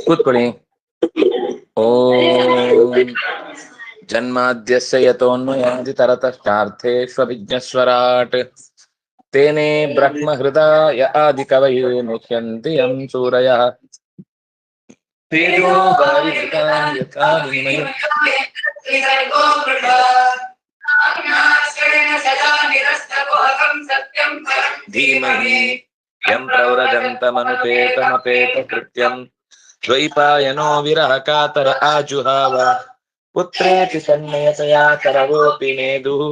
ಕೂತ್ಕೊಳ್ಳಿ. ಓಂ ಜನ್ಮಾದ್ಯಸ್ಯ ಯತೋನ್ಮಯಾದಿ ತರತಶ್ಚಾರ್ಥೇಷ್ವಭಿಜ್ಞಸ್ವರಾಟ್ ತೇನೇ ಬ್ರಹ್ಮ ಹೃದಯ ಆದಿ ಕವಯೇ ಮುಹ್ಯಂತಿ ಯಂ ಸೂರಯಃ ತೇಜೋ ವಾರಿಮೃತಾಂ ಯಥಾ ವಿನಿಮಯೋ ಧೀಮಹಿ ಯಂ ಪ್ರವ್ರಜಂತಮನುಪೇತಮಪೇತ ಕೃತ್ಯಂ ದ್ವೈಪಾಯನೋ ವಿರಹ ಕಾತರ ಆಜುಹಾವ ಪುತ್ರೇತಿ ತನ್ಮಯತಯಾ ಕರವೋಪಿ ನೇದುಃ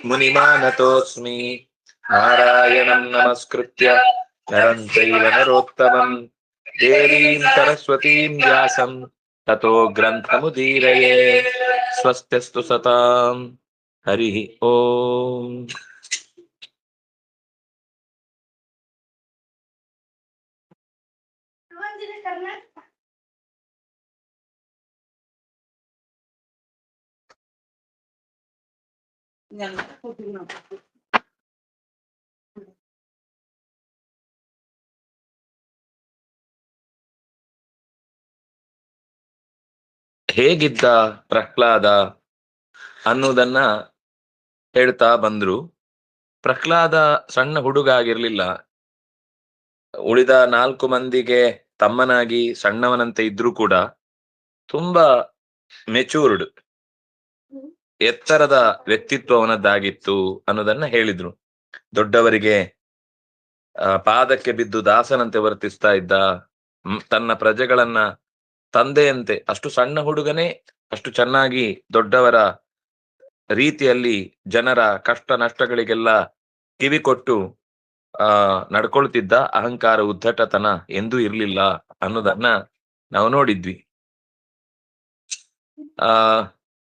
ಮುನಿಮಾನತೋಸ್ಮಿ ನಾರಾಯಣಂ ನಮಸ್ಕೃತ್ಯ ನರಂ ಚೈವ ನರೋತ್ತಮಂ ದೇವೀಂ ಸರಸ್ವತೀಂ ವ್ಯಾಸಂ ತತೋ ಗ್ರಂಥಮುದೀರಯೇ. ಸ್ವಸ್ತ್ಯಸ್ತು ಸತಾಂ. ಹರಿ ಓಂ. ಹೇಗಿದ್ದ ಪ್ರಹ್ಲಾದ ಅನ್ನುವುದನ್ನ ಹೇಳ್ತಾ ಬಂದ್ರು. ಪ್ರಹ್ಲಾದ ಸಣ್ಣ ಹುಡುಗ ಆಗಿರ್ಲಿಲ್ಲ. ಉಳಿದ 4 ಮಂದಿಗೆ ತಮ್ಮನಾಗಿ ಸಣ್ಣವನಂತೆ ಇದ್ರೂ ಕೂಡ ತುಂಬಾ ಮೆಚೂರ್ಡ್, ಎತ್ತರದ ವ್ಯಕ್ತಿತ್ವ ಅವನದ್ದಾಗಿತ್ತು ಅನ್ನೋದನ್ನ ಹೇಳಿದ್ರು. ದೊಡ್ಡವರಿಗೆ ಪಾದಕ್ಕೆ ಬಿದ್ದು ದಾಸನಂತೆ ವರ್ತಿಸ್ತಾ ಇದ್ದ, ತನ್ನ ಪ್ರಜೆಗಳನ್ನ ತಂದೆಯಂತೆ, ಅಷ್ಟು ಸಣ್ಣ ಹುಡುಗನೇ ಅಷ್ಟು ಚೆನ್ನಾಗಿ ದೊಡ್ಡವರ ರೀತಿಯಲ್ಲಿ ಜನರ ಕಷ್ಟ ನಷ್ಟಗಳಿಗೆಲ್ಲ ಕಿವಿ ಕೊಟ್ಟು ನಡ್ಕೊಳ್ತಿದ್ದ. ಅಹಂಕಾರ ಉದ್ದಟತನ ಎಂದೂ ಇರ್ಲಿಲ್ಲ ಅನ್ನೋದನ್ನ ನಾವು ನೋಡಿದ್ವಿ.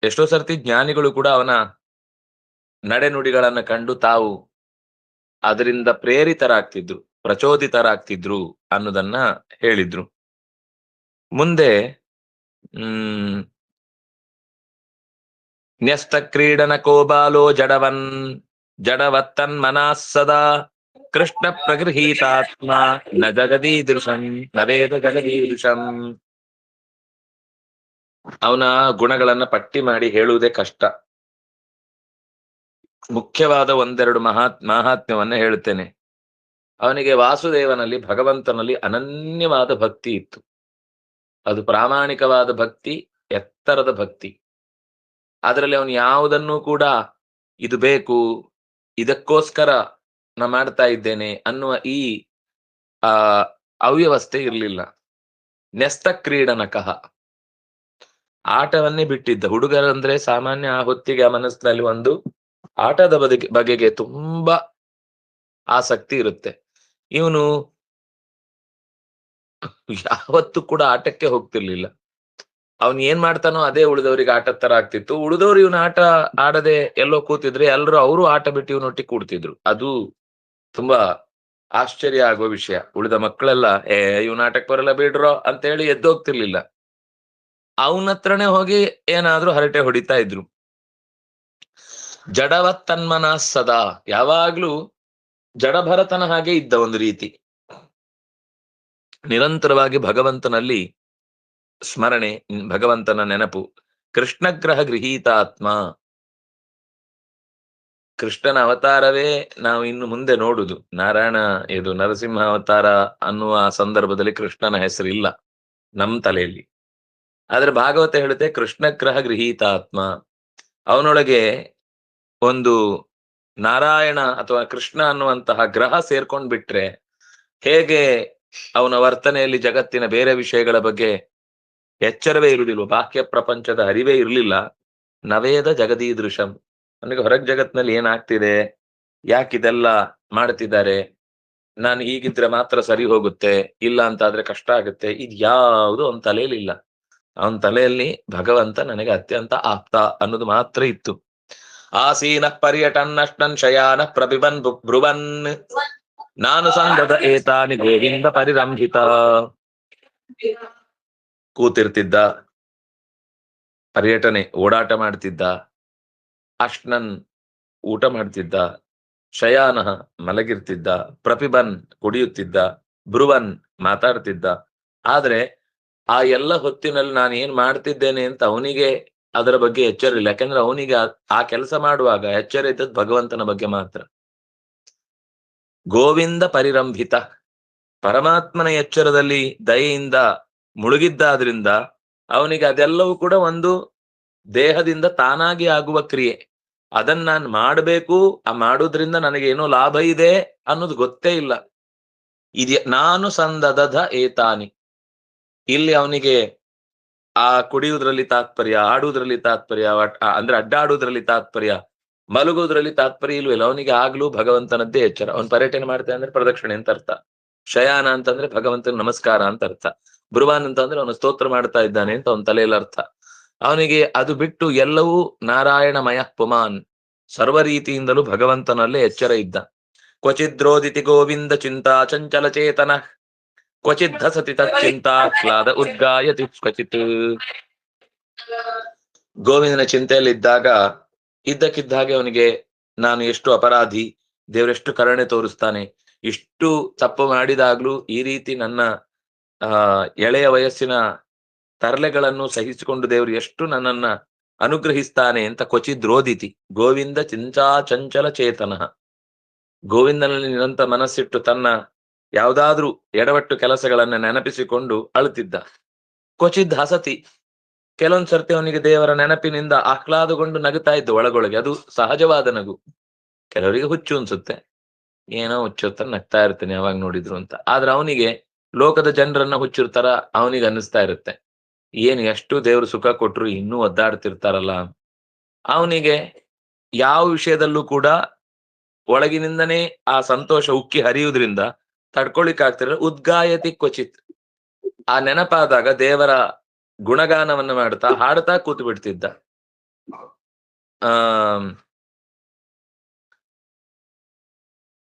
ಎಷ್ಟೋ ಸರ್ತಿ ಜ್ಞಾನಿಗಳು ಕೂಡ ಅವನ ನಡೆನುಡಿಗಳನ್ನ ಕಂಡು ತಾವು ಅದರಿಂದ ಪ್ರೇರಿತರಾಗ್ತಿದ್ರು, ಪ್ರಚೋದಿತರಾಗ್ತಿದ್ರು ಅನ್ನೋದನ್ನ ಹೇಳಿದ್ರು. ಮುಂದೆ ನ್ಯಸ್ತ ಕ್ರೀಡನ ಕೋಬಾಲೋ ಜಡವತ್ತನ್ ಮನಃ ಸದಾ ಕೃಷ್ಣ ಪ್ರಗೃಹೀತಾತ್ಮ ನ ಜಗದೀದೃಶಂ ನವೇದ ಜಗದೀದೃಶಂ. ಅವನ ಗುಣಗಳನ್ನ ಪಟ್ಟಿ ಮಾಡಿ ಹೇಳುವುದೇ ಕಷ್ಟ. ಮುಖ್ಯವಾದ ಒಂದೆರಡು ಮಹಾತ್ಮ್ಯವನ್ನ ಹೇಳುತ್ತೇನೆ. ಅವನಿಗೆ ವಾಸುದೇವನಲ್ಲಿ, ಭಗವಂತನಲ್ಲಿ ಅನನ್ಯವಾದ ಭಕ್ತಿ ಇತ್ತು. ಅದು ಪ್ರಾಮಾಣಿಕವಾದ ಭಕ್ತಿ, ಎತ್ತರದ ಭಕ್ತಿ. ಅದರಲ್ಲಿ ಅವನು ಯಾವುದನ್ನೂ ಕೂಡ ಇದು ಬೇಕು, ಇದಕ್ಕೋಸ್ಕರ ನಾ ಮಾಡ್ತಾ ಇದ್ದೇನೆ ಅನ್ನುವ ಈ ಅವ್ಯವಸ್ಥೆ ಇರಲಿಲ್ಲ. ನ್ಯಸ್ತ ಕ್ರೀಡನಕಃ, ಆಟವನ್ನೇ ಬಿಟ್ಟಿದ್ದ. ಹುಡುಗರಂದ್ರೆ ಸಾಮಾನ್ಯ ಆ ಹೊತ್ತಿಗೆ ಆ ಮನಸ್ಸಿನಲ್ಲಿ ಒಂದು ಆಟದ ಬಗೆಗೆ ತುಂಬಾ ಆಸಕ್ತಿ ಇರುತ್ತೆ. ಇವನು ಯಾವತ್ತೂ ಕೂಡ ಆಟಕ್ಕೆ ಹೋಗ್ತಿರ್ಲಿಲ್ಲ. ಅವನ್ ಏನ್ ಮಾಡ್ತಾನೋ ಅದೇ ಉಳಿದವರಿಗೆ ಆಟದ ತರ ಆಗ್ತಿತ್ತು. ಉಳಿದವ್ರು ಇವನ ಆಟ ಆಡದೆ ಎಲ್ಲೋ ಕೂತಿದ್ರೆ ಎಲ್ಲರೂ ಅವರು ಆಟ ಬಿಟ್ಟು ಇವನೊಟ್ಟಿಗೆ ಕೂಡ್ತಿದ್ರು. ಅದು ತುಂಬಾ ಆಶ್ಚರ್ಯ ಆಗುವ ವಿಷಯ. ಉಳಿದ ಮಕ್ಕಳೆಲ್ಲ ಇವನ ಆಟಕ್ಕೆ ಬರಲ್ಲ ಬಿಡ್ರೋ ಅಂತ ಹೇಳಿ ಎದ್ದೋಗ್ತಿರ್ಲಿಲ್ಲ. ಅವನ ಹತ್ರನೇ ಹೋಗಿ ಏನಾದ್ರೂ ಹರಟೆ ಹೊಡಿತಾ ಇದ್ರು. ಜಡವತ್ತನ್ಮನ ಸದಾ, ಯಾವಾಗ್ಲೂ ಜಡಭರತನ ಹಾಗೆ ಇದ್ದ. ಒಂದು ರೀತಿ ನಿರಂತರವಾಗಿ ಭಗವಂತನಲ್ಲಿ ಸ್ಮರಣೆ, ಭಗವಂತನ ನೆನಪು. ಕೃಷ್ಣಗ್ರಹ ಗೃಹೀತಾತ್ಮ, ಕೃಷ್ಣನ ಅವತಾರವೇ ನಾವು ಇನ್ನು ಮುಂದೆ ನೋಡುದು. ನಾರಾಯಣ ಇದು ನರಸಿಂಹ ಅವತಾರ ಅನ್ನುವ ಸಂದರ್ಭದಲ್ಲಿ ಕೃಷ್ಣನ ಹೆಸರಿಲ್ಲ ನಮ್ ತಲೆಯಲ್ಲಿ. ಆದ್ರೆ ಭಾಗವತ ಹೇಳುತ್ತೆ ಕೃಷ್ಣಗ್ರಹ ಗೃಹೀತಾತ್ಮ. ಅವನೊಳಗೆ ಒಂದು ನಾರಾಯಣ ಅಥವಾ ಕೃಷ್ಣ ಅನ್ನುವಂತಹ ಗ್ರಹ ಸೇರ್ಕೊಂಡ್ ಬಿಟ್ರೆ ಹೇಗೆ ಅವನ ವರ್ತನೆಯಲ್ಲಿ ಜಗತ್ತಿನ ಬೇರೆ ವಿಷಯಗಳ ಬಗ್ಗೆ ಎಚ್ಚರವೇ ಇರುವುದಿಲ್ಲ, ಬಾಹ್ಯ ಪ್ರಪಂಚದ ಅರಿವೇ ಇರಲಿಲ್ಲ. ನವೇದ ಜಗದೀದೃಶಂ, ನನಗೆ ಹೊರಗ್ ಜಗತ್ನಲ್ಲಿ ಏನಾಗ್ತಿದೆ, ಯಾಕಿದೆಲ್ಲ ಮಾಡ್ತಿದ್ದಾರೆ, ನಾನು ಹೀಗಿದ್ರೆ ಮಾತ್ರ ಸರಿ ಹೋಗುತ್ತೆ, ಇಲ್ಲ ಅಂತ ಆದ್ರೆ ಕಷ್ಟ ಆಗುತ್ತೆ, ಇದು ಯಾವುದು ಅವನ ತಲೆಯಲ್ಲಿಲ್ಲ. ಅವನ ತಲೆಯಲ್ಲಿ ಭಗವಂತ ನನಗೆ ಅತ್ಯಂತ ಆಪ್ತ ಅನ್ನೋದು ಮಾತ್ರ ಇತ್ತು. ಆಸೀನ ಪರ್ಯಟನ್ ಅಷ್ಟನ್ ಶಯಾನ ಪ್ರಬಿಬನ್ ಬ್ರುವನ್ ನಾನು ಸಂಗದ ಏತಾನಿ ಗೋವಿಂದ ಪರಿರಂಭಿತ. ಕೂತಿರ್ತಿದ್ದ, ಪರ್ಯಟನೆ ಓಡಾಟ ಮಾಡ್ತಿದ್ದ, ಅಶ್ನನ್ ಊಟ ಮಾಡ್ತಿದ್ದ, ಶಯಾನಃ ಮಲಗಿರ್ತಿದ್ದ, ಪ್ರಪಿಬನ್ ಕುಡಿಯುತ್ತಿದ್ದ, ಬ್ರುವನ್ ಮಾತಾಡ್ತಿದ್ದ. ಆದ್ರೆ ಆ ಎಲ್ಲ ಹೊತ್ತಿನಲ್ಲಿ ನಾನು ಏನ್ ಮಾಡ್ತಿದ್ದೇನೆ ಅಂತ ಅವನಿಗೆ ಅದರ ಬಗ್ಗೆ ಎಚ್ಚರ ಇಲ್ಲ. ಯಾಕಂದ್ರೆ ಅವನಿಗೆ ಆ ಕೆಲಸ ಮಾಡುವಾಗ ಎಚ್ಚರ ಇದ್ದದ್ದು ಭಗವಂತನ ಬಗ್ಗೆ ಮಾತ್ರ. ಗೋವಿಂದ ಪರಿರಂಭಿತ, ಪರಮಾತ್ಮನ ಎಚ್ಚರದಲ್ಲಿ ದಯೆಯಿಂದ ಮುಳುಗಿದ್ದಾದ್ರಿಂದ ಅವನಿಗೆ ಅದೆಲ್ಲವೂ ಕೂಡ ಒಂದು ದೇಹದಿಂದ ತಾನಾಗಿ ಆಗುವ ಕ್ರಿಯೆ. ಅದನ್ನ ನಾನು ಮಾಡಬೇಕು, ಆ ಮಾಡೋದ್ರಿಂದ ನನಗೇನೋ ಲಾಭ ಇದೆ ಅನ್ನೋದು ಗೊತ್ತೇ ಇಲ್ಲ. ನಾನು ಸಂದದಧ ಏತಾನಿ, ಇಲ್ಲಿ ಅವನಿಗೆ ಆ ಕುಡಿಯುವುದ್ರಲ್ಲಿ ತಾತ್ಪರ್ಯ, ಆಡುವುದ್ರಲ್ಲಿ ತಾತ್ಪರ್ಯ, ಅಂದ್ರೆ ಅಡ್ಡಾಡುವುದ್ರಲ್ಲಿ ತಾತ್ಪರ್ಯ, ಮಲಗುವುದ್ರಲ್ಲಿ ತಾತ್ಪರ್ಯ ಇಲ್ವಿಲ್ಲ. ಅವನಿಗೆ ಆಗ್ಲೂ ಭಗವಂತನದ್ದೇ ಎಚ್ಚರ. ಅವನು ಪರ್ಯಟನೆ ಮಾಡ್ತಾನೆ ಅಂದ್ರೆ ಪ್ರದಕ್ಷಿಣೆ ಅಂತ ಅರ್ಥ. ಶಯಾನ ಅಂತಂದ್ರೆ ಭಗವಂತನ ನಮಸ್ಕಾರ ಅಂತ ಅರ್ಥ. ಬ್ರುವಾನ್ ಅಂತಂದ್ರೆ ಅವನು ಸ್ತೋತ್ರ ಮಾಡ್ತಾ ಇದ್ದಾನೆ ಅಂತ ಅವನ ತಲೆಯಲ್ಲಿ ಅರ್ಥ. ಅವನಿಗೆ ಅದು ಬಿಟ್ಟು ಎಲ್ಲವೂ ನಾರಾಯಣಮಯ ಪುಮಾನ್, ಸರ್ವ ರೀತಿಯಿಂದಲೂ ಭಗವಂತನಲ್ಲೇ ಎಚ್ಚರ ಇದ್ದ. ಕ್ವಚಿದ್ರೋದಿತಿ ಗೋವಿಂದ ಚಿಂತಾ ಚಂಚಲ ಚೇತನ, ಕ್ವಚಿತ್ ಧಸತಿ ತಚ್ಚಿಂತಾ ಕ್ಲಾದ ಉದ್ಗಾಯತಿ ಕ್ವಚಿತ್. ಗೋವಿಂದನ ಚಿಂತೆಯಲ್ಲಿದ್ದಾಗ ಇದ್ದಕ್ಕಿದ್ದ ಹಾಗೆ ಅವನಿಗೆ ನಾನು ಎಷ್ಟು ಅಪರಾಧಿ, ದೇವರೆಷ್ಟು ಕರುಣೆ ತೋರಿಸ್ತಾನೆ, ಇಷ್ಟು ತಪ್ಪು ಮಾಡಿದಾಗ್ಲೂ ಈ ರೀತಿ ನನ್ನ ಎಳೆಯ ವಯಸ್ಸಿನ ತರಲೆಗಳನ್ನು ಸಹಿಸಿಕೊಂಡು ದೇವರು ಎಷ್ಟು ನನ್ನನ್ನ ಅನುಗ್ರಹಿಸ್ತಾನೆ ಅಂತ ಕ್ವಚಿದ್ರೋದಿತಿ. ಗೋವಿಂದ ಚಿಂಚಾ ಚಂಚಲ ಚೇತನ, ಗೋವಿಂದನಲ್ಲಿ ನಿರಂತರ ಮನಸ್ಸಿಟ್ಟು ತನ್ನ ಯಾವುದಾದ್ರೂ ಎಡವಟ್ಟು ಕೆಲಸಗಳನ್ನ ನೆನಪಿಸಿಕೊಂಡು ಅಳುತ್ತಿದ್ದ. ಕ್ವಚಿದ್ ಹಸತಿ, ಕೆಲವೊಂದ್ ಸರ್ತಿ ಅವನಿಗೆ ದೇವರ ನೆನಪಿನಿಂದ ಆಹ್ಲಾದಗೊಂಡು ನಗುತ್ತಾ ಇದ್ದ ಒಳಗೊಳಗೆ. ಅದು ಸಹಜವಾದ ನಗು. ಕೆಲವರಿಗೆ ಹುಚ್ಚು ಅನ್ಸುತ್ತೆ, ಏನೋ ಹುಚ್ಚುತ್ತರ ನಗ್ತಾ ಇರ್ತೀನಿ ಯಾವಾಗ ನೋಡಿದ್ರು ಅಂತ. ಆದ್ರೆ ಅವನಿಗೆ ಲೋಕದ ಜನರನ್ನ ಹುಚ್ಚಿರ್ತಾರ ಅವನಿಗೆ ಅನ್ನಿಸ್ತಾ ಇರುತ್ತೆ, ಏನು ಎಷ್ಟು ದೇವ್ರು ಸುಖ ಕೊಟ್ರು ಇನ್ನೂ ಒದ್ದಾಡ್ತಿರ್ತಾರಲ್ಲ. ಅವನಿಗೆ ಯಾವ ವಿಷಯದಲ್ಲೂ ಕೂಡ ಒಳಗಿನಿಂದನೇ ಆ ಸಂತೋಷ ಉಕ್ಕಿ ಹರಿಯುವುದ್ರಿಂದ ತಡ್ಕೊಳಿಕ್ ಆಗ್ತಿರ. ಉದ್ಗಾಯತಿ ಕ್ವಚಿತ್, ಆ ನೆನಪಾದಾಗ ದೇವರ ಗುಣಗಾನವನ್ನ ಮಾಡ್ತಾ ಹಾಡ್ತಾ ಕೂತು ಬಿಡ್ತಿದ್ದ.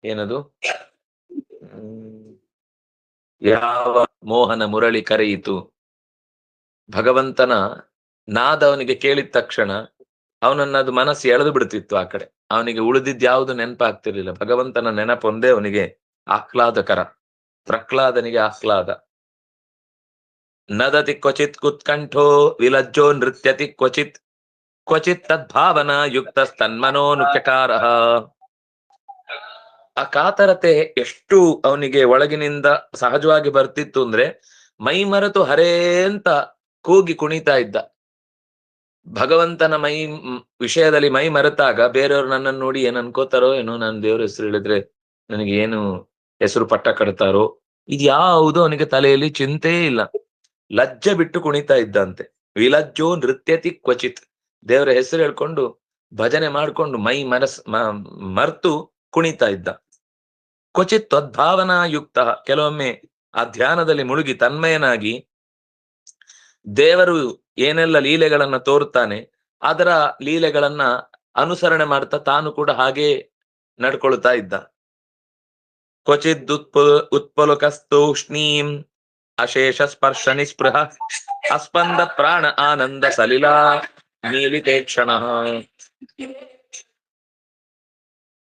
ಏನದು, ಯಾವ ಮೋಹನ ಮುರಳಿ ಕರೆಯಿತು, ಭಗವಂತನ ನಾದ ಅವನಿಗೆ ಕೇಳಿದ ತಕ್ಷಣ ಅವನನ್ನದು ಮನಸ್ಸು ಎಳೆದು ಬಿಡ್ತಿತ್ತು ಆ ಕಡೆ. ಅವನಿಗೆ ಉಳಿದಿದ್ ಯಾವುದು ನೆನಪಾಗ್ತಿರ್ಲಿಲ್ಲ. ಭಗವಂತನ ನೆನಪೊಂದೇ ಅವನಿಗೆ ಆಹ್ಲಾದಕರ. ಪ್ರಹ್ಲಾದನಿಗೆ ಆಹ್ಲಾದ. ನದತಿ ಕ್ವಚಿತ್ ಕುತ್ಕಂಠೋ ವಿಲಜ್ಜೋ ನೃತ್ಯತಿ ಕ್ವಚಿತ್, ಕ್ವಚಿತ್ ತದ್ಭಾವನಾ ಯುಕ್ತ ತನ್ಮನೋನುಚಕಾರ. ಆ ಕಾತರತೆ ಎಷ್ಟು ಅವನಿಗೆ ಒಳಗಿನಿಂದ ಸಹಜವಾಗಿ ಬರ್ತಿತ್ತು ಅಂದ್ರೆ ಮೈ ಮರೆತು ಹರೇ ಅಂತ ಕೂಗಿ ಕುಣಿತಾ ಇದ್ದ. ಭಗವಂತನ ವಿಷಯದಲ್ಲಿ ಮೈ ಮರೆತಾಗ ಬೇರೆಯವ್ರು ನನ್ನನ್ನು ನೋಡಿ ಏನ್ ಅನ್ಕೋತಾರೋ ಏನೋ, ನಾನು ದೇವ್ರ ಹೆಸರು ಹೇಳಿದ್ರೆ ನನಗೆ ಏನು ಹೆಸರು ಪಟ್ಟ ಕಟ್ತಾರೋ, ಇದು ಯಾವುದು ಅವನಿಗೆ ತಲೆಯಲ್ಲಿ ಚಿಂತೆ ಇಲ್ಲ. ಲಜ್ಜೆ ಬಿಟ್ಟು ಕುಣಿತಾ ಇದ್ದಂತೆ. ವಿಲಜ್ಜೋ ನೃತ್ಯತಿ ಕ್ವಚಿತ್, ದೇವರ ಹೆಸರು ಹೇಳ್ಕೊಂಡು ಭಜನೆ ಮಾಡ್ಕೊಂಡು ಮೈ ಮರ್ತು ಕುಣಿತಾ ಇದ್ದ. ಕ್ವಚಿತ್ ತದ್ಭಾವನಾ ಯುಕ್ತ, ಕೆಲವೊಮ್ಮೆ ಆ ಧ್ಯಾನದಲ್ಲಿ ಮುಳುಗಿ ತನ್ಮಯನಾಗಿ ದೇವರು ಏನೆಲ್ಲ ಲೀಲೆಗಳನ್ನ ತೋರುತ್ತಾನೆ ಅದರ ಲೀಲೆಗಳನ್ನ ಅನುಸರಣೆ ಮಾಡ್ತಾ ತಾನು ಕೂಡ ಹಾಗೆ ನಡ್ಕೊಳ್ತಾ ಇದ್ದ. ಕ್ವಚಿದ್ ಉತ್ಪಲುಕಸ್ತೂಷ್ಣೀಂ ಅಶೇಷ ಸ್ಪರ್ಶ ನಿಸ್ಪೃಹ ಅಸ್ಪಂದ ಪ್ರಾಣ ಆನಂದ ಸಲಿಲಾ ನೀಲಿತೆ ಕ್ಷಣ.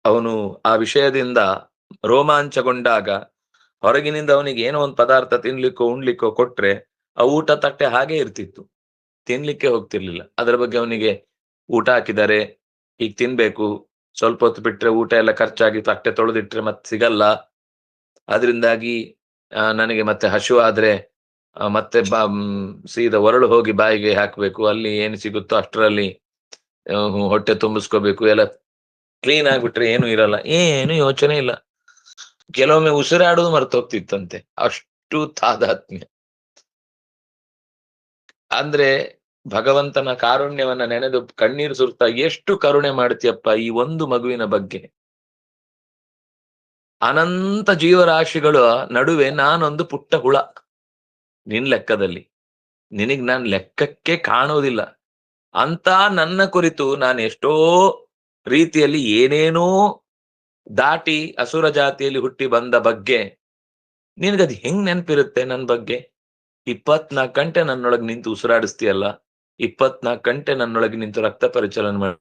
ಅವನು ಆ ವಿಷಯದಿಂದ ರೋಮಾಂಚಗೊಂಡಾಗ ಹೊರಗಿನಿಂದ ಅವನಿಗೆ ಏನೋ ಒಂದು ಪದಾರ್ಥ ತಿನ್ಲಿಕ್ಕೋ ಉಣ್ಲಿಕ್ಕೋ ಕೊಟ್ರೆ ಆ ಊಟ ತಟ್ಟೆ ಹಾಗೆ ಇರ್ತಿತ್ತು, ತಿನ್ಲಿಕ್ಕೆ ಹೋಗ್ತಿರ್ಲಿಲ್ಲ. ಅದರ ಬಗ್ಗೆ ಅವನಿಗೆ ಊಟ ಹಾಕಿದ್ದಾರೆ ಈಗ ತಿನ್ಬೇಕು, ಸ್ವಲ್ಪ ಹೊತ್ತು ಬಿಟ್ರೆ ಊಟ ಎಲ್ಲ ಖರ್ಚಾಗಿ ತಟ್ಟೆ ತೊಳೆದಿಟ್ರೆ ಮತ್ತೆ ಸಿಗಲ್ಲ, ಅದರಿಂದಾಗಿ ನನಗೆ ಮತ್ತೆ ಹಸಿವು ಆದ್ರೆ ಮತ್ತೆ ಸೀದಾ ಹೊರಳು ಹೋಗಿ ಬಾಯಿಗೆ ಹಾಕ್ಬೇಕು, ಅಲ್ಲಿ ಏನು ಸಿಗುತ್ತೋ ಅಷ್ಟರಲ್ಲಿ ಹೊಟ್ಟೆ ತುಂಬಿಸ್ಕೋಬೇಕು. ಎಲ್ಲ ಕ್ಲೀನ್ ಆಗ್ಬಿಟ್ರೆ ಏನು ಇರಲ್ಲ, ಏನು ಯೋಚನೆ ಇಲ್ಲ. ಕೆಲವೊಮ್ಮೆ ಉಸಿರಾಡುವುದು ಮರ್ತೋಗ್ತಿತ್ತಂತೆ, ಅಷ್ಟು ತಾದಾತ್ಮ್ಯ. ಅಂದ್ರೆ ಭಗವಂತನ ಕಾರುಣ್ಯವನ್ನ ನೆನೆದು ಕಣ್ಣೀರು ಸುರ್ತಾ ಎಷ್ಟು ಕರುಣೆ ಮಾಡ್ತೀಯಪ್ಪ ಈ ಒಂದು ಮಗುವಿನ ಬಗ್ಗೆ. ಅನಂತ ಜೀವರಾಶಿಗಳ ನಡುವೆ ನಾನೊಂದು ಪುಟ್ಟ ಹುಳ ನಿನ್ ಲೆಕ್ಕದಲ್ಲಿ, ನಿನಗ್ ನಾನ್ ಲೆಕ್ಕಕ್ಕೆ ಕಾಣುವುದಿಲ್ಲ ಅಂತ ನನ್ನ ಕುರಿತು ನಾನು ಎಷ್ಟೋ ರೀತಿಯಲ್ಲಿ ಏನೇನೋ ದಾಟಿ ಅಸುರ ಜಾತಿಯಲ್ಲಿ ಹುಟ್ಟಿ ಬಂದ ಬಗ್ಗೆ ನಿನಗದ್ ಹೆಂಗ್ ನೆನಪಿರುತ್ತೆ ನನ್ನ ಬಗ್ಗೆ? 24 ಗಂಟೆ ನನ್ನೊಳಗೆ ನಿಂತು ಉಸಿರಾಡಿಸ್ತೀಯಲ್ಲ, 24 ಗಂಟೆ ನನ್ನೊಳಗೆ ನಿಂತು ರಕ್ತ ಪರಿಚಲನೆ ಮಾಡಿ,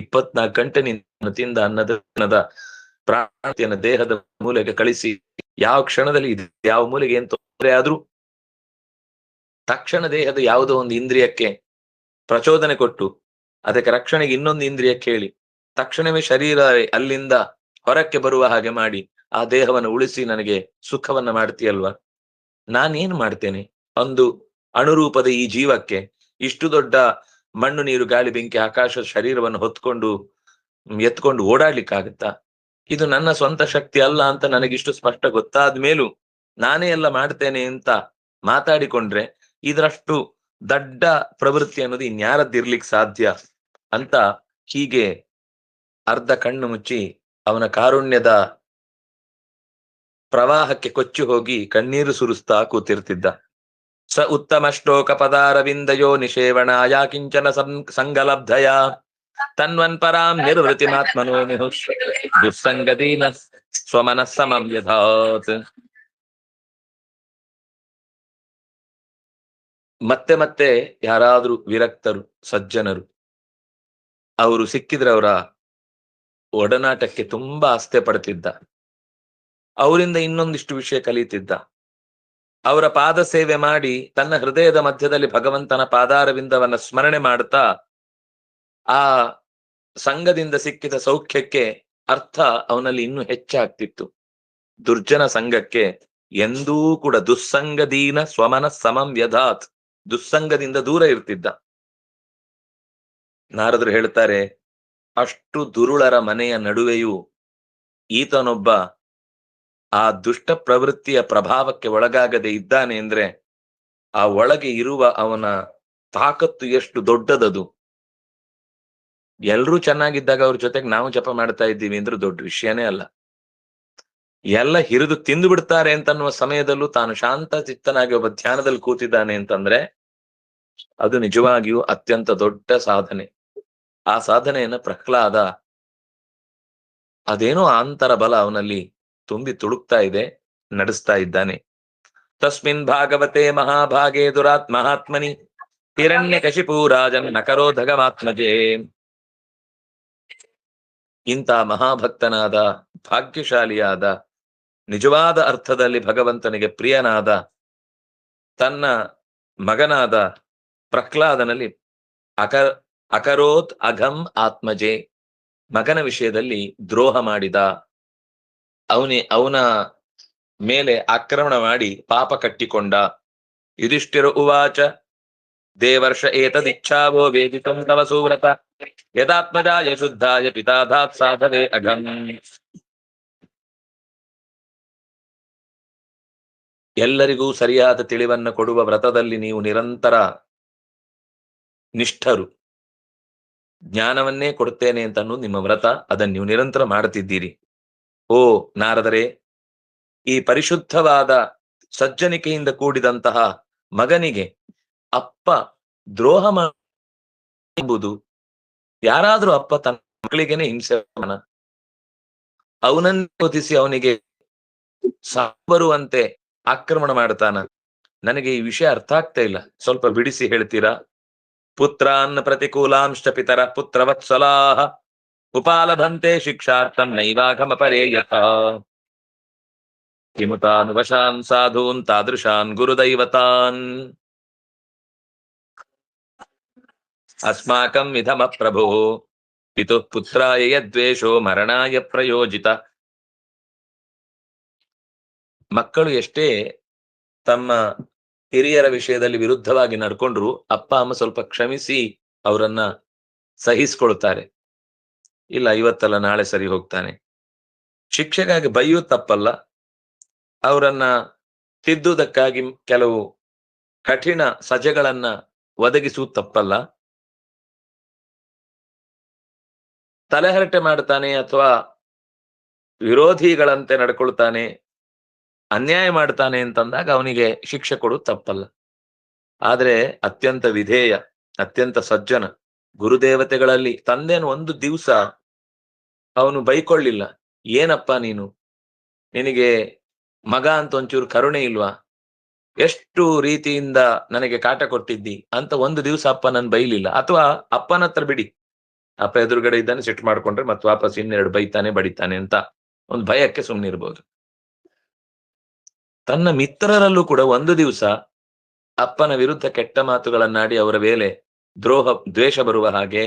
24 ಗಂಟೆ ನಿನ್ನ ತಿಂದ ಅನ್ನದ ಪ್ರಾಣತೆಯನ್ನು ದೇಹದ ಮೂಲೆಗೆ ಕಳಿಸಿ ಯಾವ ಕ್ಷಣದಲ್ಲಿ ಇದು ಯಾವ ಮೂಲೆಗೆ ಏನ್ ತೊಂದರೆ ಆದ್ರೂ ತಕ್ಷಣ ದೇಹದ ಯಾವುದೋ ಒಂದು ಇಂದ್ರಿಯಕ್ಕೆ ಪ್ರಚೋದನೆ ಕೊಟ್ಟು ಅದಕ್ಕೆ ರಕ್ಷಣೆಗೆ ಇನ್ನೊಂದು ಇಂದ್ರಿಯಕ್ಕೆ ಹೇಳಿ ತಕ್ಷಣವೇ ಶರೀರ ಅಲ್ಲಿಂದ ಹೊರಕ್ಕೆ ಬರುವ ಹಾಗೆ ಮಾಡಿ ಆ ದೇಹವನ್ನು ಉಳಿಸಿ ನನಗೆ ಸುಖವನ್ನ ಮಾಡ್ತೀಯಲ್ವಾ. ನಾನೇನ್ ಮಾಡ್ತೇನೆ ಒಂದು ಅಣುರೂಪದ ಈ ಜೀವಕ್ಕೆ ಇಷ್ಟು ದೊಡ್ಡ ಮಣ್ಣು ನೀರು ಗಾಳಿ ಬೆಂಕಿ ಆಕಾಶ ಶರೀರವನ್ನು ಹೊತ್ಕೊಂಡು ಎತ್ಕೊಂಡು ಓಡಾಡ್ಲಿಕ್ಕಾಗತ್ತಾ? ಇದು ನನ್ನ ಸ್ವಂತ ಶಕ್ತಿ ಅಲ್ಲ ಅಂತ ನನಗಿಷ್ಟು ಸ್ಪಷ್ಟ ಗೊತ್ತಾದ ಮೇಲೂ ನಾನೇ ಎಲ್ಲ ಮಾಡ್ತೇನೆ ಅಂತ ಮಾತಾಡಿಕೊಂಡ್ರೆ ಇದರಷ್ಟು ದಡ್ಡ ಪ್ರವೃತ್ತಿ ಅನ್ನೋದು ಇನ್ಯಾರದ್ದಿರ್ಲಿಕ್ಕೆ ಸಾಧ್ಯ ಅಂತ ಹೀಗೆ ಅರ್ಧ ಕಣ್ಣು ಮುಚ್ಚಿ ಅವನ ಕಾರುಣ್ಯದ ಪ್ರವಾಹಕ್ಕೆ ಕೊಚ್ಚಿ ಹೋಗಿ ಕಣ್ಣೀರು ಸುರಿಸ್ತಾ ಕೂತಿರ್ತಿದ್ದ. ಸ ಉತ್ತಮ ಶ್ಲೋಕ ಪದಾರವಿಂದಯೋ ನಿಷೇವಣಾಯ ಕಿಂಚನ ಸಂಗಲಬ್ಧಯ ತನ್ವನ್ ಪರಾಂ ನಿರ್ವೃತಿಮಾತ್ಮನೋ ದುಸ್ಸಂಗದೀನ ಸ್ವಮನಸ್ಸಮಂ ಯಥಾತ್. ಮತ್ತೆ ಮತ್ತೆ ಯಾರಾದ್ರೂ ವಿರಕ್ತರು ಸಜ್ಜನರು ಅವರು ಸಿಕ್ಕಿದ್ರೆ ಅವರ ಒಡನಾಟಕ್ಕೆ ತುಂಬಾ ಆಸ್ಥೆ ಪಡ್ತಿದ್ದ. ಅವರಿಂದ ಇನ್ನೊಂದಿಷ್ಟು ವಿಷಯ ಕಲಿತಿದ್ದ. ಅವರ ಪಾದ ಸೇವೆ ಮಾಡಿ ತನ್ನ ಹೃದಯದ ಮಧ್ಯದಲ್ಲಿ ಭಗವಂತನ ಪಾದಾರವಿಂದವನ್ನ ಸ್ಮರಣೆ ಮಾಡ್ತಾ ಆ ಸಂಘದಿಂದ ಸಿಕ್ಕಿದ ಸೌಖ್ಯಕ್ಕೆ ಅರ್ಥ ಅವನಲ್ಲಿ ಇನ್ನೂ ಹೆಚ್ಚಾಗ್ತಿತ್ತು. ದುರ್ಜನ ಸಂಘಕ್ಕೆ ಎಂದೂ ಕೂಡ ದುಸ್ಸಂಗದೀನ ಸ್ವಮನ ಸಮಂ ವ್ಯಧಾತ್, ದುಸ್ಸಂಗದಿಂದ ದೂರ ಇರ್ತಿದ್ದ. ನಾರದರು ಹೇಳ್ತಾರೆ, ಅಷ್ಟು ದುರುಳರ ಮನೆಯ ನಡುವೆಯೂ ಈತನೊಬ್ಬ ಆ ದುಷ್ಟ ಪ್ರವೃತ್ತಿಯ ಪ್ರಭಾವಕ್ಕೆ ಒಳಗಾಗದೆ ಇದ್ದಾನೆ ಅಂದ್ರೆ ಆ ಒಳಗೆ ಇರುವ ಅವನ ತಾಕತ್ತು ಎಷ್ಟು ದೊಡ್ಡದದು. ಎಲ್ರೂ ಚೆನ್ನಾಗಿದ್ದಾಗ ಅವ್ರ ಜೊತೆಗೆ ನಾವು ಜಪ ಮಾಡ್ತಾ ಇದ್ದೀವಿ ಅಂದ್ರೆ ದೊಡ್ಡ ವಿಷಯನೇ ಅಲ್ಲ. ಎಲ್ಲ ಹಿರಿದು ತಿಂದು ಬಿಡ್ತಾರೆ ಅಂತನ್ನುವ ಸಮಯದಲ್ಲೂ ತಾನು ಶಾಂತ ಚಿತ್ತನಾಗಿ ಒಬ್ಬ ಧ್ಯಾನದಲ್ಲಿ ಕೂತಿದ್ದಾನೆ ಅಂತಂದ್ರೆ ಅದು ನಿಜವಾಗಿಯೂ ಅತ್ಯಂತ ದೊಡ್ಡ ಸಾಧನೆ. ಆ ಸಾಧನೆಯನ್ನ ಪ್ರಹ್ಲಾದ ಅದೇನೋ ಆಂತರ ಬಲ ಅವನಲ್ಲಿ ತುಂಬಿ ತುಳುಕ್ತಾ ಇದೆ, ನಡೆಸ್ತಾ ಇದ್ದಾನೆ. ತಸ್ಮಿನ್ ಭಾಗವತೆ ಮಹಾಭಾಗೇ ದುರಾತ್ ಮಹಾತ್ಮನಿ ಹಿರಣ್ಯ ಕಶಿಪು ರಾಜನ್ ನಕರೋಧಗಮಾತ್ಮಜೇ. ಇಂಥ ಮಹಾಭಕ್ತನಾದ ಭಾಗ್ಯಶಾಲಿಯಾದ ನಿಜವಾದ ಅರ್ಥದಲ್ಲಿ ಭಗವಂತನಿಗೆ ಪ್ರಿಯನಾದ ತನ್ನ ಮಗನಾದ ಪ್ರಹ್ಲಾದನಲ್ಲಿ ಅಕರೋತ್ ಅಘಂ ಆತ್ಮಜೆ, ಮಗನ ವಿಷಯದಲ್ಲಿ ದ್ರೋಹ ಮಾಡಿದ, ಅವನ ಮೇಲೆ ಆಕ್ರಮಣ ಮಾಡಿ ಪಾಪ ಕಟ್ಟಿಕೊಂಡ. ಯುಧಿಷ್ಠಿರ ಉವಾಚ ದೇವರ್ಷ ಏತದಿಚ್ಛಾವೋ ವೇದಿತಂ ತವ ಸುವ್ರತ ಯದಾತ್ಮಜಾಯ ಶುದ್ಧಾಯ ಪಿತಾಧಾತ್ ಸಾಧವೇ ಅಘಂ. ಎಲ್ಲರಿಗೂ ಸರಿಯಾದ ತಿಳಿವನ್ನ ಕೊಡುವ ವ್ರತದಲ್ಲಿ ನೀವು ನಿರಂತರ ನಿಷ್ಠರು. ಜ್ಞಾನವನ್ನೇ ಕೊಡುತ್ತೇನೆ ಅಂತ ಅನ್ನೋದು ನಿಮ್ಮ ವ್ರತ, ಅದನ್ನು ನೀವು ನಿರಂತರ ಮಾಡುತ್ತಿದ್ದೀರಿ. ಓ ನಾರದರೆ, ಈ ಪರಿಶುದ್ಧವಾದ ಸಜ್ಜನಿಕೆಯಿಂದ ಕೂಡಿದಂತಹ ಮಗನಿಗೆ ಅಪ್ಪ ದ್ರೋಹ ಎಂಬುದು, ಯಾರಾದ್ರೂ ಅಪ್ಪ ತನ್ನ ಮಕ್ಕಳಿಗೆನೆ ಹಿಂಸೆ ಅವನನ್ನೇ ಓದಿಸಿ ಅವನಿಗೆ ಬರುವಂತೆ ಆಕ್ರಮಣ ಮಾಡ್ತಾನ. ನನಗೆ ಈ ವಿಷಯ ಅರ್ಥ ಆಗ್ತಾ ಇಲ್ಲ, ಸ್ವಲ್ಪ ಬಿಡಿಸಿ ಹೇಳ್ತೀರಾ? ಪುತ್ರಾನ್ ಪ್ರತಿಕೂಲಾಂಶ ಪಿತರ ಪುತ್ರವತ್ಸಲಾಹ ಉಪಾಲಭಂತೆ ಶಿಕ್ಷಾರ್ಥಂ ನೈವಾಘಮ ಪರೇಯಥ ಕಿಮುತಾನ್ ವಶಾನ್ ಸಾಧೂನ್ ತಾದೃಶಾನ್ ಗುರುದೈವತಾನ್ ಅಸ್ಮಾಕಂ ವಿಧಮ ಪ್ರಭು ಪಿತುಃ ಪುತ್ರಾಯ ಯದ್ವೇಷೋ ಮರಣಾಯ ಪ್ರಯೋಜಿತ. ಮಕ್ಕಳು ಎಷ್ಟೇ ತಮ್ಮ ಹಿರಿಯರ ವಿಷಯದಲ್ಲಿ ವಿರುದ್ಧವಾಗಿ ನಡ್ಕೊಂಡ್ರು ಅಪ್ಪ ಅಮ್ಮ ಸ್ವಲ್ಪ ಕ್ಷಮಿಸಿ ಅವರನ್ನ ಸಹಿಸ್ಕೊಳ್ತಾರೆ. ಇಲ್ಲ, ಇವತ್ತಲ್ಲ ನಾಳೆ ಸರಿ ಹೋಗ್ತಾನೆ. ಶಿಕ್ಷೆಗಾಗಿ ಬೈಯೋದು ತಪ್ಪಲ್ಲ, ಅವರನ್ನ ತಿದ್ದುವುದಕ್ಕಾಗಿ ಕೆಲವು ಕಠಿಣ ಸಜೆಗಳನ್ನ ಒದಗಿಸುವುದು ತಪ್ಪಲ್ಲ. ತಲೆಹರಟೆ ಮಾಡ್ತಾನೆ ಅಥವಾ ವಿರೋಧಿಗಳಂತೆ ನಡ್ಕೊಳ್ತಾನೆ, ಅನ್ಯಾಯ ಮಾಡ್ತಾನೆ ಅಂತಂದಾಗ ಅವನಿಗೆ ಶಿಕ್ಷೆ ಕೊಡೋದು ತಪ್ಪಲ್ಲ. ಆದ್ರೆ ಅತ್ಯಂತ ವಿಧೇಯ, ಅತ್ಯಂತ ಸಜ್ಜನ, ಗುರುದೇವತೆಗಳಲ್ಲಿ ತಂದೆನು ಒಂದು ದಿವಸ ಅವನು ಬೈಕೊಳ್ಳಿಲ್ಲ. ಏನಪ್ಪ ನೀನು, ನಿನಗೆ ಮಗ ಅಂತ ಒಂಚೂರು ಕರುಣೆ ಇಲ್ವಾ? ಎಷ್ಟು ರೀತಿಯಿಂದ ನನಗೆ ಕಾಟ ಕೊಟ್ಟಿದ್ದಿ ಅಂತ ಒಂದು ದಿವಸ ಅಪ್ಪ ನನ್ ಬೈಲಿಲ್ಲ. ಅಥವಾ ಅಪ್ಪನ ಹತ್ರ ಬಿಡಿ, ಅಪ್ಪ ಎದುರುಗಡೆ ಇದ್ದಾನೆ, ಸಿಟ್ಟು ಮಾಡ್ಕೊಂಡ್ರೆ ಮತ್ತೆ ವಾಪಸ್ ಇನ್ನೆರಡು ಬೈತಾನೆ ಬಡಿತಾನೆ ಅಂತ ಒಂದು ಭಯಕ್ಕೆ ಸುಮ್ಮನಿರ್ಬೋದು. ತನ್ನ ಮಿತ್ರರಲ್ಲೂ ಕೂಡ ಒಂದು ದಿವಸ ಅಪ್ಪನ ವಿರುದ್ಧ ಕೆಟ್ಟ ಮಾತುಗಳನ್ನಾಡಿ ಅವರ ಮೇಲೆ ದ್ವೇಷ ಬರುವ ಹಾಗೆ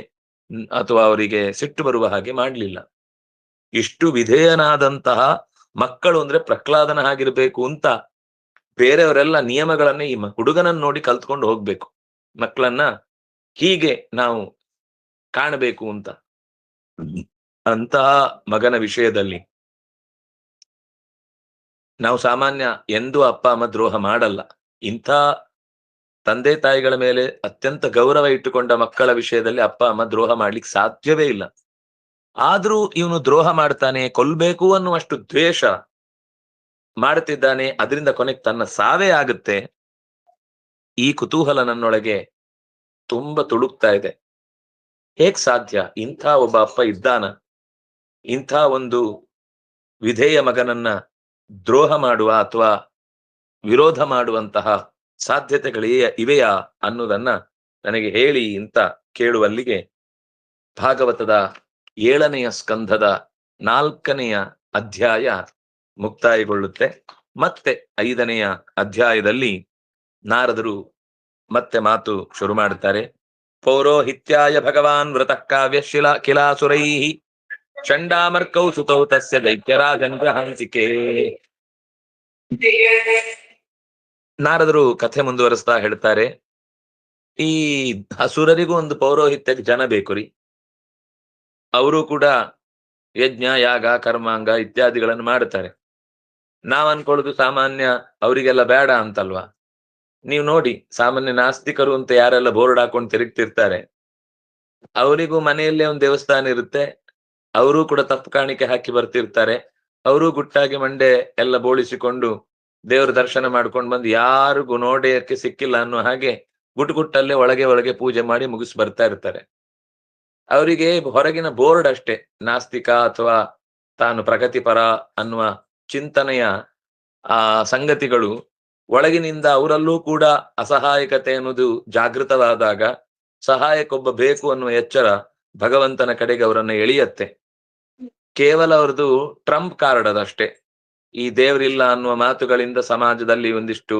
ಅಥವಾ ಅವರಿಗೆ ಸಿಟ್ಟು ಬರುವ ಹಾಗೆ ಮಾಡಲಿಲ್ಲ. ಇಷ್ಟು ವಿಧೇಯನಾದಂತಹ ಮಕ್ಕಳು ಅಂದ್ರೆ ಪ್ರಹ್ಲಾದನ ಹಾಗಿರ್ಬೇಕು ಅಂತ ಬೇರೆಯವರೆಲ್ಲ ನಿಯಮಗಳನ್ನ ಈ ಹುಡುಗನನ್ನ ನೋಡಿ ಕಲ್ತ್ಕೊಂಡು ಹೋಗ್ಬೇಕು. ಮಕ್ಕಳನ್ನ ಹೀಗೆ ನಾವು ಕಾಣಬೇಕು ಅಂತ. ಅಂತಹ ಮಗನ ವಿಷಯದಲ್ಲಿ ನಾವು ಸಾಮಾನ್ಯ ಎಂದೂ ಅಪ್ಪ ಅಮ್ಮ ದ್ರೋಹ ಮಾಡಲ್ಲ. ಇಂಥ ತಂದೆ ತಾಯಿಗಳ ಮೇಲೆ ಅತ್ಯಂತ ಗೌರವ ಇಟ್ಟುಕೊಂಡ ಮಕ್ಕಳ ವಿಷಯದಲ್ಲಿ ಅಪ್ಪ ಅಮ್ಮ ದ್ರೋಹ ಮಾಡ್ಲಿಕ್ಕೆ ಸಾಧ್ಯವೇ ಇಲ್ಲ. ಆದ್ರೂ ಇವನು ದ್ರೋಹ ಮಾಡ್ತಾನೆ, ಕೊಲ್ಬೇಕು ಅನ್ನುವಷ್ಟು ದ್ವೇಷ ಮಾಡುತ್ತಿದ್ದಾನೆ, ಅದರಿಂದ ಕೊನೆಗೆ ತನ್ನ ಸಾವೇ ಆಗುತ್ತೆ. ಈ ಕುತೂಹಲ ನನ್ನೊಳಗೆ ತುಂಬಾ ತುಳುಕ್ತಾ ಇದೆ. ಹೇಗ್ ಸಾಧ್ಯ? ಇಂಥ ಒಬ್ಬ ಅಪ್ಪ ಇದ್ದಾನ? ಇಂಥ ಒಂದು ವಿಧೇಯ ಮಗನನ್ನ ದ್ರೋಹ ಮಾಡುವ ಅಥವಾ ವಿರೋಧ ಮಾಡುವಂತಹ ಇವೆಯಾ ಅನ್ನುವುದನ್ನ ನನಗೆ ಹೇಳಿ ಅಂತ ಕೇಳುವಲ್ಲಿಗೆ ಭಾಗವತದ 7ನೆಯ ಸ್ಕಂಧದ 4ನೆಯ ಅಧ್ಯಾಯ ಮುಕ್ತಾಯಗೊಳ್ಳುತ್ತೆ. ಮತ್ತೆ 5ನೆಯ ಅಧ್ಯಾಯದಲ್ಲಿ ನಾರದರು ಮತ್ತೆ ಮಾತು ಶುರು ಮಾಡುತ್ತಾರೆ. ಪೌರೋಹಿತ್ಯಾಯ ಭಗವಾನ್ ವೃತಃ ಕಾವ್ಯ ಕಿಲಾಸುರೈ ಚಂಡಾಮರ್ಕೌ ಸುತೌ ತಸ್ಯ ದೈತ್ಯರಾಜನ್ಗ್ರಹಾಂಸಿಕೆ. ನಾರದರು ಕಥೆ ಮುಂದುವರಿಸ್ತಾ ಹೇಳ್ತಾರೆ, ಈ ಅಸುರರಿಗೂ ಒಂದು ಪೌರೋಹಿತ್ಯಕ್ಕೆ ಜನ ಬೇಕು ರೀ. ಅವರು ಕೂಡ ಯಜ್ಞ ಯಾಗ ಕರ್ಮಾಂಗ ಇತ್ಯಾದಿಗಳನ್ನು ಮಾಡುತ್ತಾರೆ. ನಾವ್ ಅನ್ಕೊಳ್ಳೋದು ಸಾಮಾನ್ಯ ಅವರಿಗೆಲ್ಲ ಬೇಡ ಅಂತಲ್ವಾ. ನೀವು ನೋಡಿ, ಸಾಮಾನ್ಯ ನಾಸ್ತಿಕರು ಅಂತ ಯಾರೆಲ್ಲ ಬೋರ್ಡ್ ಹಾಕೊಂಡು ತಿರುಗ್ತಿರ್ತಾರೆ, ಅವರಿಗೂ ಮನೆಯಲ್ಲೇ ಒಂದು ದೇವಸ್ಥಾನ ಇರುತ್ತೆ, ಅವರೂ ಕೂಡ ತಪ್ಪು ಕಾಣಿಕೆ ಹಾಕಿ ಬರ್ತಿರ್ತಾರೆ. ಅವರೂ ಗುಟ್ಟಾಗಿ ಮಂಡೆ ಎಲ್ಲ ಬೋಳಿಸಿಕೊಂಡು ದೇವರ ದರ್ಶನ ಮಾಡ್ಕೊಂಡು ಬಂದು ಯಾರಿಗೂ ನೋಡಕ್ಕೆ ಸಿಕ್ಕಿಲ್ಲ ಅನ್ನೋ ಹಾಗೆ ಗುಟ್ಟಲ್ಲೇ ಒಳಗೆ ಪೂಜೆ ಮಾಡಿ ಮುಗಿಸಿ ಬರ್ತಾ ಇರ್ತಾರೆ. ಅವರಿಗೆ ಹೊರಗಿನ ಬೋರ್ಡ್ ಅಷ್ಟೇ, ನಾಸ್ತಿಕ ಅಥವಾ ತಾನು ಪ್ರಗತಿಪರ ಅನ್ನುವ ಚಿಂತನೆಯ ಸಂಗತಿಗಳು ಒಳಗಿನಿಂದ ಅವರಲ್ಲೂ ಕೂಡ ಅಸಹಾಯಕತೆ ಅನ್ನೋದು ಜಾಗೃತವಾದಾಗ ಸಹಾಯಕ್ಕೊಬ್ಬ ಬೇಕು ಅನ್ನುವ ಎಚ್ಚರ ಭಗವಂತನ ಕಡೆಗೆ ಅವರನ್ನ ಎಳೆಯತ್ತೆ. ಕೇವಲ ಅವ್ರದ್ದು ಟ್ರಂಪ್ ಕಾರ್ಡ್ ಅದಷ್ಟೇ. ಈ ದೇವರಿಲ್ಲ ಅನ್ನುವ ಮಾತುಗಳಿಂದ ಸಮಾಜದಲ್ಲಿ ಒಂದಿಷ್ಟು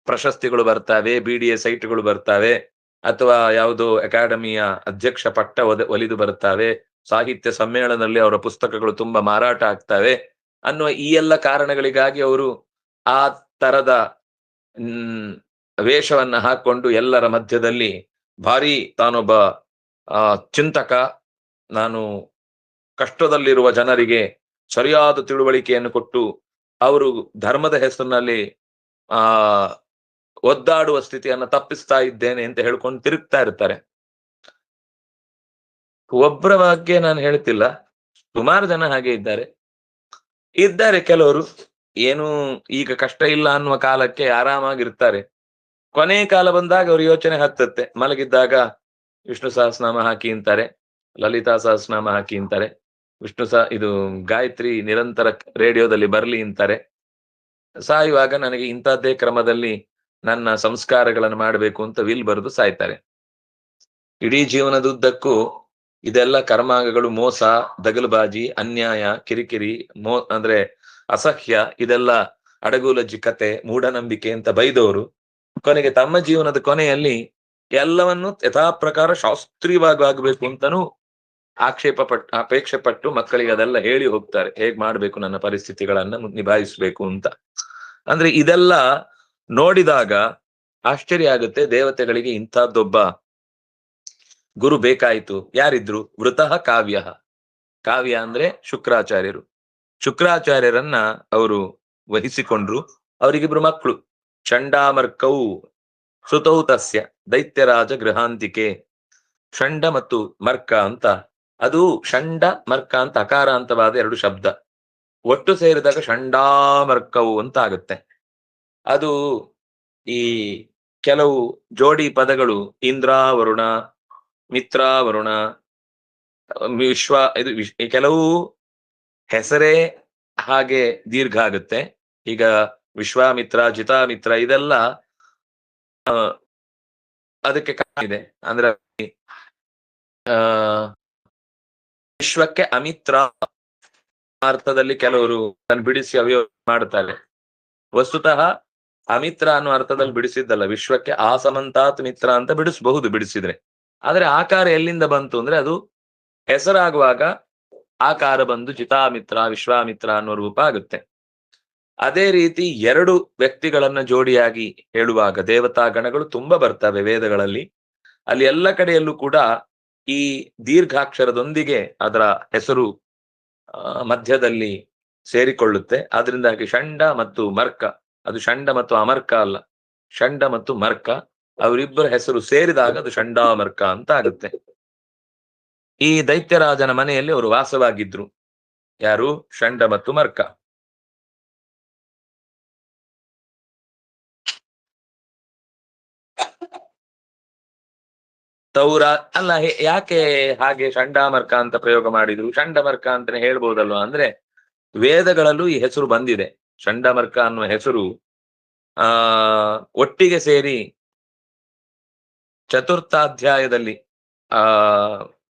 ಪ್ರಶಸ್ತಿಗಳು ಬರ್ತಾವೆ, BDA ಸೈಟ್ಗಳು ಬರ್ತಾವೆ, ಅಥವಾ ಯಾವುದೋ ಅಕಾಡೆಮಿಯ ಅಧ್ಯಕ್ಷ ಪಟ್ಟ ಒಲಿದು ಬರ್ತಾವೆ, ಸಾಹಿತ್ಯ ಸಮ್ಮೇಳನದಲ್ಲಿ ಅವರ ಪುಸ್ತಕಗಳು ತುಂಬಾ ಮಾರಾಟ ಆಗ್ತವೆ ಅನ್ನುವ ಈ ಎಲ್ಲ ಕಾರಣಗಳಿಗಾಗಿ ಅವರು ಆ ತರದ ವೇಷವನ್ನ ಹಾಕೊಂಡು ಎಲ್ಲರ ಮಧ್ಯದಲ್ಲಿ ಭಾರಿ ತಾನೊಬ್ಬ ಚಿಂತಕ, ನಾನು ಕಷ್ಟದಲ್ಲಿರುವ ಜನರಿಗೆ ಸರಿಯಾದ ತಿಳುವಳಿಕೆಯನ್ನು ಕೊಟ್ಟು ಅವರು ಧರ್ಮದ ಹೆಸರಿನಲ್ಲಿ ಒದ್ದಾಡುವ ಸ್ಥಿತಿಯನ್ನ ತಪ್ಪಿಸ್ತಾ ಇದ್ದೇನೆ ಅಂತ ಹೇಳ್ಕೊಂಡು ತಿರುಗ್ತಾ ಇರ್ತಾರೆ. ಒಬ್ಬರ ಬಗ್ಗೆ ನಾನು ಹೇಳ್ತಿಲ್ಲ, ಸುಮಾರು ಜನ ಹಾಗೆ ಇದ್ದಾರೆ. ಕೆಲವರು ಏನು ಈಗ ಕಷ್ಟ ಇಲ್ಲ ಅನ್ನುವ ಕಾಲಕ್ಕೆ ಆರಾಮಾಗಿರ್ತಾರೆ. ಕೊನೆ ಕಾಲ ಬಂದಾಗ ಅವ್ರ ಯೋಚನೆ ಹತ್ತತ್ತೆ. ಮಲಗಿದ್ದಾಗ ವಿಷ್ಣು ಸಹಸ್ರನಾಮ ಹಾಕಿ ಅಂತಾರೆ, ಲಲಿತಾ ಸಹಸ್ರನಾಮ ಹಾಕಿ ಅಂತಾರೆ, ಇದು ಗಾಯತ್ರಿ ನಿರಂತರ ರೇಡಿಯೋದಲ್ಲಿ ಬರ್ಲಿ ಅಂತಾರೆ. ಸಾಯುವಾಗ ನನಗೆ ಇಂಥದ್ದೇ ಕ್ರಮದಲ್ಲಿ ನನ್ನ ಸಂಸ್ಕಾರಗಳನ್ನು ಮಾಡಬೇಕು ಅಂತ ವಿಲ್ ಬರೆದು ಸಾಯ್ತಾರೆ. ಇಡೀ ಜೀವನದುದ್ದಕ್ಕೂ ಇದೆಲ್ಲ ಕರ್ಮಾಂಗಗಳು, ಮೋಸ, ದಗಲುಬಾಜಿ, ಅನ್ಯಾಯ, ಕಿರಿಕಿರಿ, ಅಂದ್ರೆ ಅಸಹ್ಯ, ಇದೆಲ್ಲ ಅಡಗುಲಜ್ಜಿ ಕತೆ, ಮೂಢನಂಬಿಕೆ ಅಂತ ಬೈದವರು ಕೊನೆಗೆ ತಮ್ಮ ಜೀವನದ ಕೊನೆಯಲ್ಲಿ ಎಲ್ಲವನ್ನು ಯಥಾ ಪ್ರಕಾರ ಶಾಸ್ತ್ರೀಯವಾಗಿ ಆಗ್ಬೇಕು ಅಂತಾನು ಅಪೇಕ್ಷೆ ಪಟ್ಟು ಮಕ್ಕಳಿಗೆ ಅದೆಲ್ಲ ಹೇಳಿ ಹೋಗ್ತಾರೆ, ಹೇಗ್ ಮಾಡ್ಬೇಕು ನನ್ನ ಪರಿಸ್ಥಿತಿಗಳನ್ನ ನಿಭಾಯಿಸ್ಬೇಕು ಅಂತ. ಅಂದ್ರೆ ಇದೆಲ್ಲ ನೋಡಿದಾಗ ಆಶ್ಚರ್ಯ ಆಗುತ್ತೆ. ದೇವತೆಗಳಿಗೆ ಇಂಥದ್ದೊಬ್ಬ ಗುರು ಬೇಕಾಯಿತು. ಯಾರಿದ್ರು? ವೃತಃ ಕಾವ್ಯ. ಕಾವ್ಯ ಅಂದ್ರೆ ಶುಕ್ರಾಚಾರ್ಯರು. ಶುಕ್ರಾಚಾರ್ಯರನ್ನ ಅವರು ವಹಿಸಿಕೊಂಡ್ರು. ಅವರಿಗಿಬ್ರು ಮಕ್ಕಳು, ಚಂಡಾಮರ್ಕೌ ಸುತೌ ತಸ್ಯ ದೈತ್ಯರಾಜ ಗೃಹಾಂತಿಕೆ. ಷಂಡ ಮತ್ತು ಮರ್ಕ ಅಂತ, ಅದು ಷಂಡ ಮರ್ಕ ಅಂತ ಅಕಾರಾಂತವಾದ 2 ಶಬ್ದ ಒಟ್ಟು ಸೇರಿದಾಗ ಷಂಡಾಮರ್ಕವು ಅಂತ ಆಗುತ್ತೆ. ಅದು ಈ ಕೆಲವು ಜೋಡಿ ಪದಗಳು ಇಂದ್ರಾವರುಣ, ಮಿತ್ರಾವರುಣ, ಇದು ಕೆಲವು ಹೆಸರೇ ಹಾಗೆ ದೀರ್ಘ ಆಗುತ್ತೆ. ಈಗ ವಿಶ್ವಾಮಿತ್ರ, ಜಿತಾಮಿತ್ರ ಇದೆಲ್ಲ ಅದಕ್ಕೆ ಇದೆ. ಅಂದ್ರೆ ವಿಶ್ವಕ್ಕೆ ಅಮಿತ್ರ ಅರ್ಥದಲ್ಲಿ ಕೆಲವರು ಬಿಡಿಸಿ ಅವ್ಯವ ಮಾಡ್ತಾರೆ. ವಸ್ತುತಃ ಅಮಿತ್ರ ಅನ್ನೋ ಅರ್ಥದಲ್ಲಿ ಬಿಡಿಸಿದ್ದಲ್ಲ, ವಿಶ್ವಕ್ಕೆ ಆಸಮಂತಾತ್ ಮಿತ್ರ ಅಂತ ಬಿಡಿಸಬಹುದು ಬಿಡಿಸಿದ್ರೆ. ಆದ್ರೆ ಆಕಾರ ಎಲ್ಲಿಂದ ಬಂತು ಅಂದ್ರೆ ಅದು ಹೆಸರಾಗುವಾಗ ಆಕಾರ ಬಂದು ಜಿತಾಮಿತ್ರ ವಿಶ್ವಾಮಿತ್ರ ಅನ್ನೋ ರೂಪ ಆಗುತ್ತೆ. ಅದೇ ರೀತಿ ಎರಡು ವ್ಯಕ್ತಿಗಳನ್ನ ಜೋಡಿಯಾಗಿ ಹೇಳುವಾಗ ದೇವತಾ ಗಣಗಳು ತುಂಬಾ ಬರ್ತವೆ ವೇದಗಳಲ್ಲಿ. ಅಲ್ಲಿ ಎಲ್ಲ ಕಡೆಯಲ್ಲೂ ಕೂಡ ಈ ದೀರ್ಘಾಕ್ಷರದೊಂದಿಗೆ ಅದರ ಹೆಸರು ಮಧ್ಯದಲ್ಲಿ ಸೇರಿಕೊಳ್ಳುತ್ತೆ. ಆದ್ರಿಂದಾಗಿ ಷಂಡ ಮತ್ತು ಮರ್ಕ, ಅದು ಷಂಡ ಮತ್ತು ಅಮರ್ಕ ಅಲ್ಲ, ಷಂಡ ಮತ್ತು ಮರ್ಕ, ಅವರಿಬ್ಬರ ಹೆಸರು ಸೇರಿದಾಗ ಅದು ಷಂಡಾಮರ್ಕ ಅಂತ ಆಗುತ್ತೆ. ಈ ದೈತ್ಯರಾಜನ ಮನೆಯಲ್ಲಿ ಅವರು ವಾಸವಾಗಿದ್ರು. ಯಾರು? ಷಂಡ ಮತ್ತು ಮರ್ಕ. ತೌರ ಅಲ್ಲ, ಯಾಕೆ ಹಾಗೆ ಷಂಡಾಮರ್ಕ ಅಂತ ಪ್ರಯೋಗ ಮಾಡಿದ್ರು? ಷಂಡಮರ್ಕ ಅಂತಾನೆ ಹೇಳ್ಬೋದಲ್ವಾ? ಅಂದ್ರೆ ವೇದಗಳಲ್ಲೂ ಈ ಹೆಸರು ಬಂದಿದೆ. ಷಂಡಮರ್ಕ ಅನ್ನುವ ಹೆಸರು ಒಟ್ಟಿಗೆ ಸೇರಿ ಚತುರ್ಥಾಧ್ಯಾಯದಲ್ಲಿ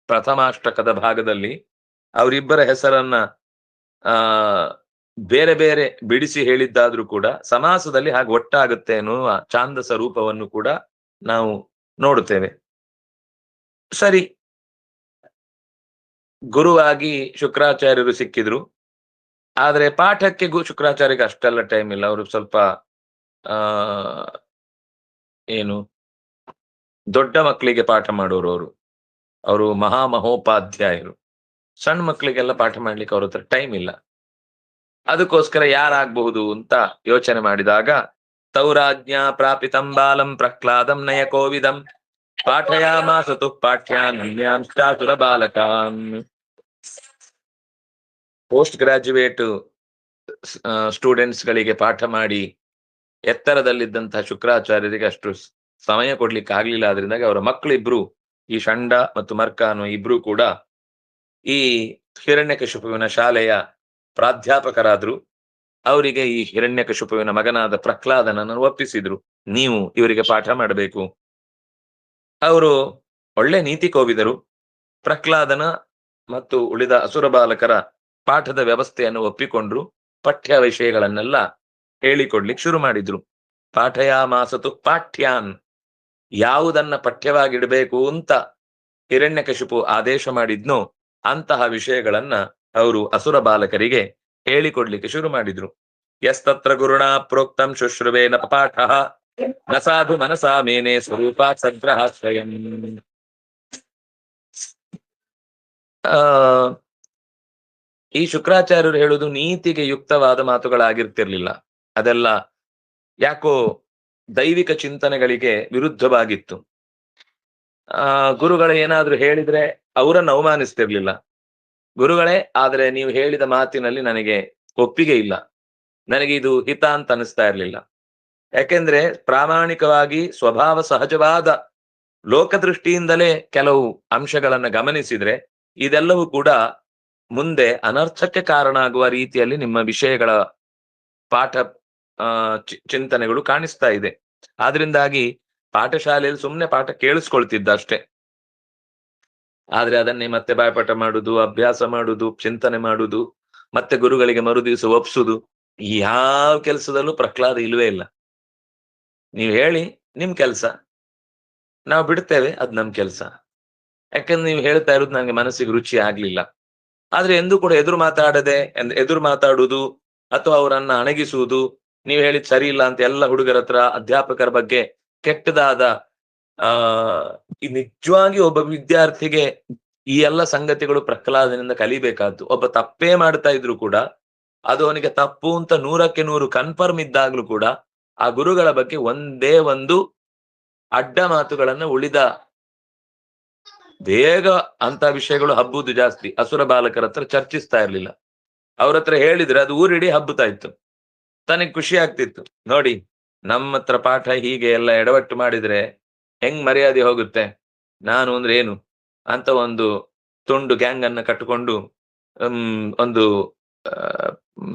ಪ್ರಥಮಾಷ್ಟಕದ ಭಾಗದಲ್ಲಿ ಅವರಿಬ್ಬರ ಹೆಸರನ್ನ ಬೇರೆ ಬೇರೆ ಬಿಡಿಸಿ ಹೇಳಿದ್ದಾದ್ರೂ ಕೂಡ ಸಮಾಸದಲ್ಲಿ ಹಾಗೆ ಒಟ್ಟಾಗುತ್ತೆ ಅನ್ನುವ ಛಾಂದಸ ರೂಪವನ್ನು ಕೂಡ ನಾವು ನೋಡುತ್ತೇವೆ. ಸರಿ, ಗುರುವಾಗಿ ಶುಕ್ರಾಚಾರ್ಯರು ಸಿಕ್ಕಿದ್ರು. ಆದ್ರೆ ಪಾಠಕ್ಕೆ ಶುಕ್ರಾಚಾರ್ಯಗೆ ಅಷ್ಟೆಲ್ಲ ಟೈಮ್ ಇಲ್ಲ. ಅವರು ಸ್ವಲ್ಪ ಏನು ದೊಡ್ಡ ಮಕ್ಕಳಿಗೆ ಪಾಠ ಮಾಡೋರು. ಅವರು ಮಹಾಮಹೋಪಾಧ್ಯಾಯರು. ಸಣ್ಣ ಮಕ್ಕಳಿಗೆಲ್ಲ ಪಾಠ ಮಾಡ್ಲಿಕ್ಕೆ ಅವ್ರ ಹತ್ರ ಟೈಮ್ ಇಲ್ಲ. ಅದಕ್ಕೋಸ್ಕರ ಯಾರಾಗಬಹುದು ಅಂತ ಯೋಚನೆ ಮಾಡಿದಾಗ ತೌರಾಜ್ಞಾ ಪ್ರಾಪಿತಂ ಬಾಲಂ ಪ್ರಹ್ಲಾದಂ ನಯ ಕೋವಿದಂ ಪಾಠಯಾಮಾಸತು ಪಾಠ್ಯಾನ್ಯಾಂ ಬಾಲಕಾನ್. ಪೋಸ್ಟ್ ಗ್ರಾಜ್ಯುಯೇಟ್ ಸ್ಟೂಡೆಂಟ್ಸ್ ಗಳಿಗೆ ಪಾಠ ಮಾಡಿ ಎತ್ತರದಲ್ಲಿದ್ದಂತಹ ಶುಕ್ರಾಚಾರ್ಯರಿಗೆ ಅಷ್ಟು ಸಮಯ ಕೊಡ್ಲಿಕ್ಕೆ ಆಗ್ಲಿಲ್ಲ. ಆದ್ರಿಂದಾಗಿ ಅವರ ಮಕ್ಕಳಿಬ್ರು, ಈ ಷಂಡ ಮತ್ತು ಮರ್ಕ ಅನ್ನೋ ಇಬ್ರು ಕೂಡ ಈ ಹಿರಣ್ಯಕಶಿಪುವಿನ ಶಾಲೆಯ ಪ್ರಾಧ್ಯಾಪಕರಾದ್ರು. ಅವರಿಗೆ ಈ ಹಿರಣ್ಯಕಶಿಪುವಿನ ಮಗನಾದ ಪ್ರಹ್ಲಾದನನ್ನು ಒಪ್ಪಿಸಿದ್ರು, ನೀವು ಇವರಿಗೆ ಪಾಠ ಮಾಡಬೇಕು. ಅವರು ಒಳ್ಳೆ ನೀತಿ ಕೋವಿದರು. ಪ್ರಹ್ಲಾದನ ಮತ್ತು ಉಳಿದ ಅಸುರ ಬಾಲಕರ ಪಾಠದ ವ್ಯವಸ್ಥೆಯನ್ನು ಒಪ್ಪಿಕೊಂಡ್ರು. ಪಠ್ಯ ವಿಷಯಗಳನ್ನೆಲ್ಲ ಹೇಳಿಕೊಡ್ಲಿಕ್ಕೆ ಶುರು ಮಾಡಿದ್ರು. ಪಾಠಯಾಮಾಸತು ಪಾಠ್ಯಾನ್, ಯಾವುದನ್ನ ಪಠ್ಯವಾಗಿಡಬೇಕು ಅಂತ ಹಿರಣ್ಯಕಶಿಪು ಆದೇಶ ಮಾಡಿದ್ನೋ ಅಂತಹ ವಿಷಯಗಳನ್ನ ಅವರು ಅಸುರ ಬಾಲಕರಿಗೆ ಹೇಳಿಕೊಡ್ಲಿಕ್ಕೆ ಶುರು ಮಾಡಿದ್ರು. ಯಸ್ತತ್ರ ಗುರುಣ ಪ್ರೋಕ್ತಂ ಶುಶ್ರುವೇನ ಪಾಠ ನ ಸಾಧು ಮನಸಾ ಮೇನೆ ಸ್ವರೂಪ ಸಂಗ್ರಹಾಶ್ರಯಂ. ಈ ಶುಕ್ರಾಚಾರ್ಯರು ಹೇಳುವುದು ನೀತಿಗೆ ಯುಕ್ತವಾದ ಮಾತುಗಳಾಗಿರ್ತಿರ್ಲಿಲ್ಲ. ಅದೆಲ್ಲ ಯಾಕೋ ದೈವಿಕ ಚಿಂತನೆಗಳಿಗೆ ವಿರುದ್ಧವಾಗಿತ್ತು. ಗುರುಗಳು ಏನಾದ್ರೂ ಹೇಳಿದ್ರೆ ಅವರನ್ನು ಅವಮಾನಿಸ್ತಿರ್ಲಿಲ್ಲ. ಗುರುಗಳೇ, ಆದ್ರೆ ನೀವು ಹೇಳಿದ ಮಾತಿನಲ್ಲಿ ನನಗೆ ಒಪ್ಪಿಗೆ ಇಲ್ಲ, ನನಗೆ ಇದು ಹಿತ ಅಂತ ಅನಿಸ್ತಾ ಇರ್ಲಿಲ್ಲ. ಯಾಕೆಂದ್ರೆ ಪ್ರಾಮಾಣಿಕವಾಗಿ ಸ್ವಭಾವ ಸಹಜವಾದ ಲೋಕದೃಷ್ಟಿಯಿಂದಲೇ ಕೆಲವು ಅಂಶಗಳನ್ನ ಗಮನಿಸಿದ್ರೆ ಇದೆಲ್ಲವೂ ಕೂಡ ಮುಂದೆ ಅನರ್ಥಕ್ಕೆ ಕಾರಣ ಆಗುವ ರೀತಿಯಲ್ಲಿ ನಿಮ್ಮ ವಿಷಯಗಳ ಪಾಠ ಚಿಂತನೆಗಳು ಕಾಣಿಸ್ತಾ ಇದೆ. ಆದ್ರಿಂದಾಗಿ ಪಾಠಶಾಲೆಯಲ್ಲಿ ಸುಮ್ಮನೆ ಪಾಠ ಕೇಳಿಸ್ಕೊಳ್ತಿದ್ದ ಅಷ್ಟೇ. ಆದ್ರೆ ಅದನ್ನೇ ಮತ್ತೆ ಬಾಯ್ಪಾಠ ಮಾಡುದು, ಅಭ್ಯಾಸ ಮಾಡುದು, ಚಿಂತನೆ ಮಾಡುದು, ಮತ್ತೆ ಗುರುಗಳಿಗೆ ಮರುದಿವಸ ಒಪ್ಸುದು, ಯಾವ ಕೆಲಸದಲ್ಲೂ ಪ್ರಹ್ಲಾದ ಇಲ್ವೇ ಇಲ್ಲ. ನೀವು ಹೇಳಿ, ನಿಮ್ ಕೆಲ್ಸ, ನಾವು ಬಿಡ್ತೇವೆ, ಅದ್ ನಮ್ ಕೆಲ್ಸ. ಯಾಕಂದ್ರೆ ನೀವು ಹೇಳ್ತಾ ಇರೋದು ನಂಗೆ ಮನಸ್ಸಿಗೆ ರುಚಿ ಆಗ್ಲಿಲ್ಲ. ಆದ್ರೆ ಎಂದೂ ಕೂಡ ಎದುರು ಮಾತಾಡುವುದು ಅಥವಾ ಅವರನ್ನ ಅಣಗಿಸುವುದು, ನೀವು ಹೇಳಿದ್ ಸರಿ ಇಲ್ಲ ಅಂತ ಎಲ್ಲ ಹುಡುಗರ ಹತ್ರ ಅಧ್ಯಾಪಕರ ಬಗ್ಗೆ ಕೆಟ್ಟದಾದ ನಿಜವಾಗಿ ಒಬ್ಬ ವಿದ್ಯಾರ್ಥಿಗೆ ಈ ಎಲ್ಲ ಸಂಗತಿಗಳು ಪ್ರಹ್ಲಾದನಿಂದ ಕಲಿಬೇಕಾದ್ದು. ಒಬ್ಬ ತಪ್ಪೇ ಮಾಡ್ತಾ ಇದ್ರು ಕೂಡ ಅದು ಅವನಿಗೆ ತಪ್ಪು ಅಂತ 100ಕ್ಕೆ 100 ಕನ್ಫರ್ಮ್ ಇದ್ದಾಗ್ಲೂ ಕೂಡ ಆ ಗುರುಗಳ ಬಗ್ಗೆ ಒಂದೇ ಒಂದು ಅಡ್ಡ ಮಾತುಗಳನ್ನ ಉಳಿದ ಬೇಗ ಅಂತ ವಿಷಯಗಳು ಹಬ್ಬುದು ಜಾಸ್ತಿ. ಅಸುರ ಬಾಲಕರ ಹತ್ರ ಚರ್ಚಿಸ್ತಾ ಇರ್ಲಿಲ್ಲ. ಅವ್ರ ಹತ್ರ ಹೇಳಿದ್ರೆ ಅದು ಊರಿಡೀ ಹಬ್ಬುತ್ತಾ ಇತ್ತು. ತನಗೆ ಖುಷಿ ಆಗ್ತಿತ್ತು, ನೋಡಿ ನಮ್ಮ ಹತ್ರ ಪಾಠ ಹೀಗೆ ಎಲ್ಲ ಎಡವಟ್ಟು ಮಾಡಿದ್ರೆ ಹೆಂಗ್ ಮರ್ಯಾದೆ ಹೋಗುತ್ತೆ, ನಾನು ಅಂದ್ರೆ ಏನು ಅಂತ ಒಂದು ತುಂಡು ಗ್ಯಾಂಗ್ ಅನ್ನ ಕಟ್ಟಿಕೊಂಡು ಒಂದು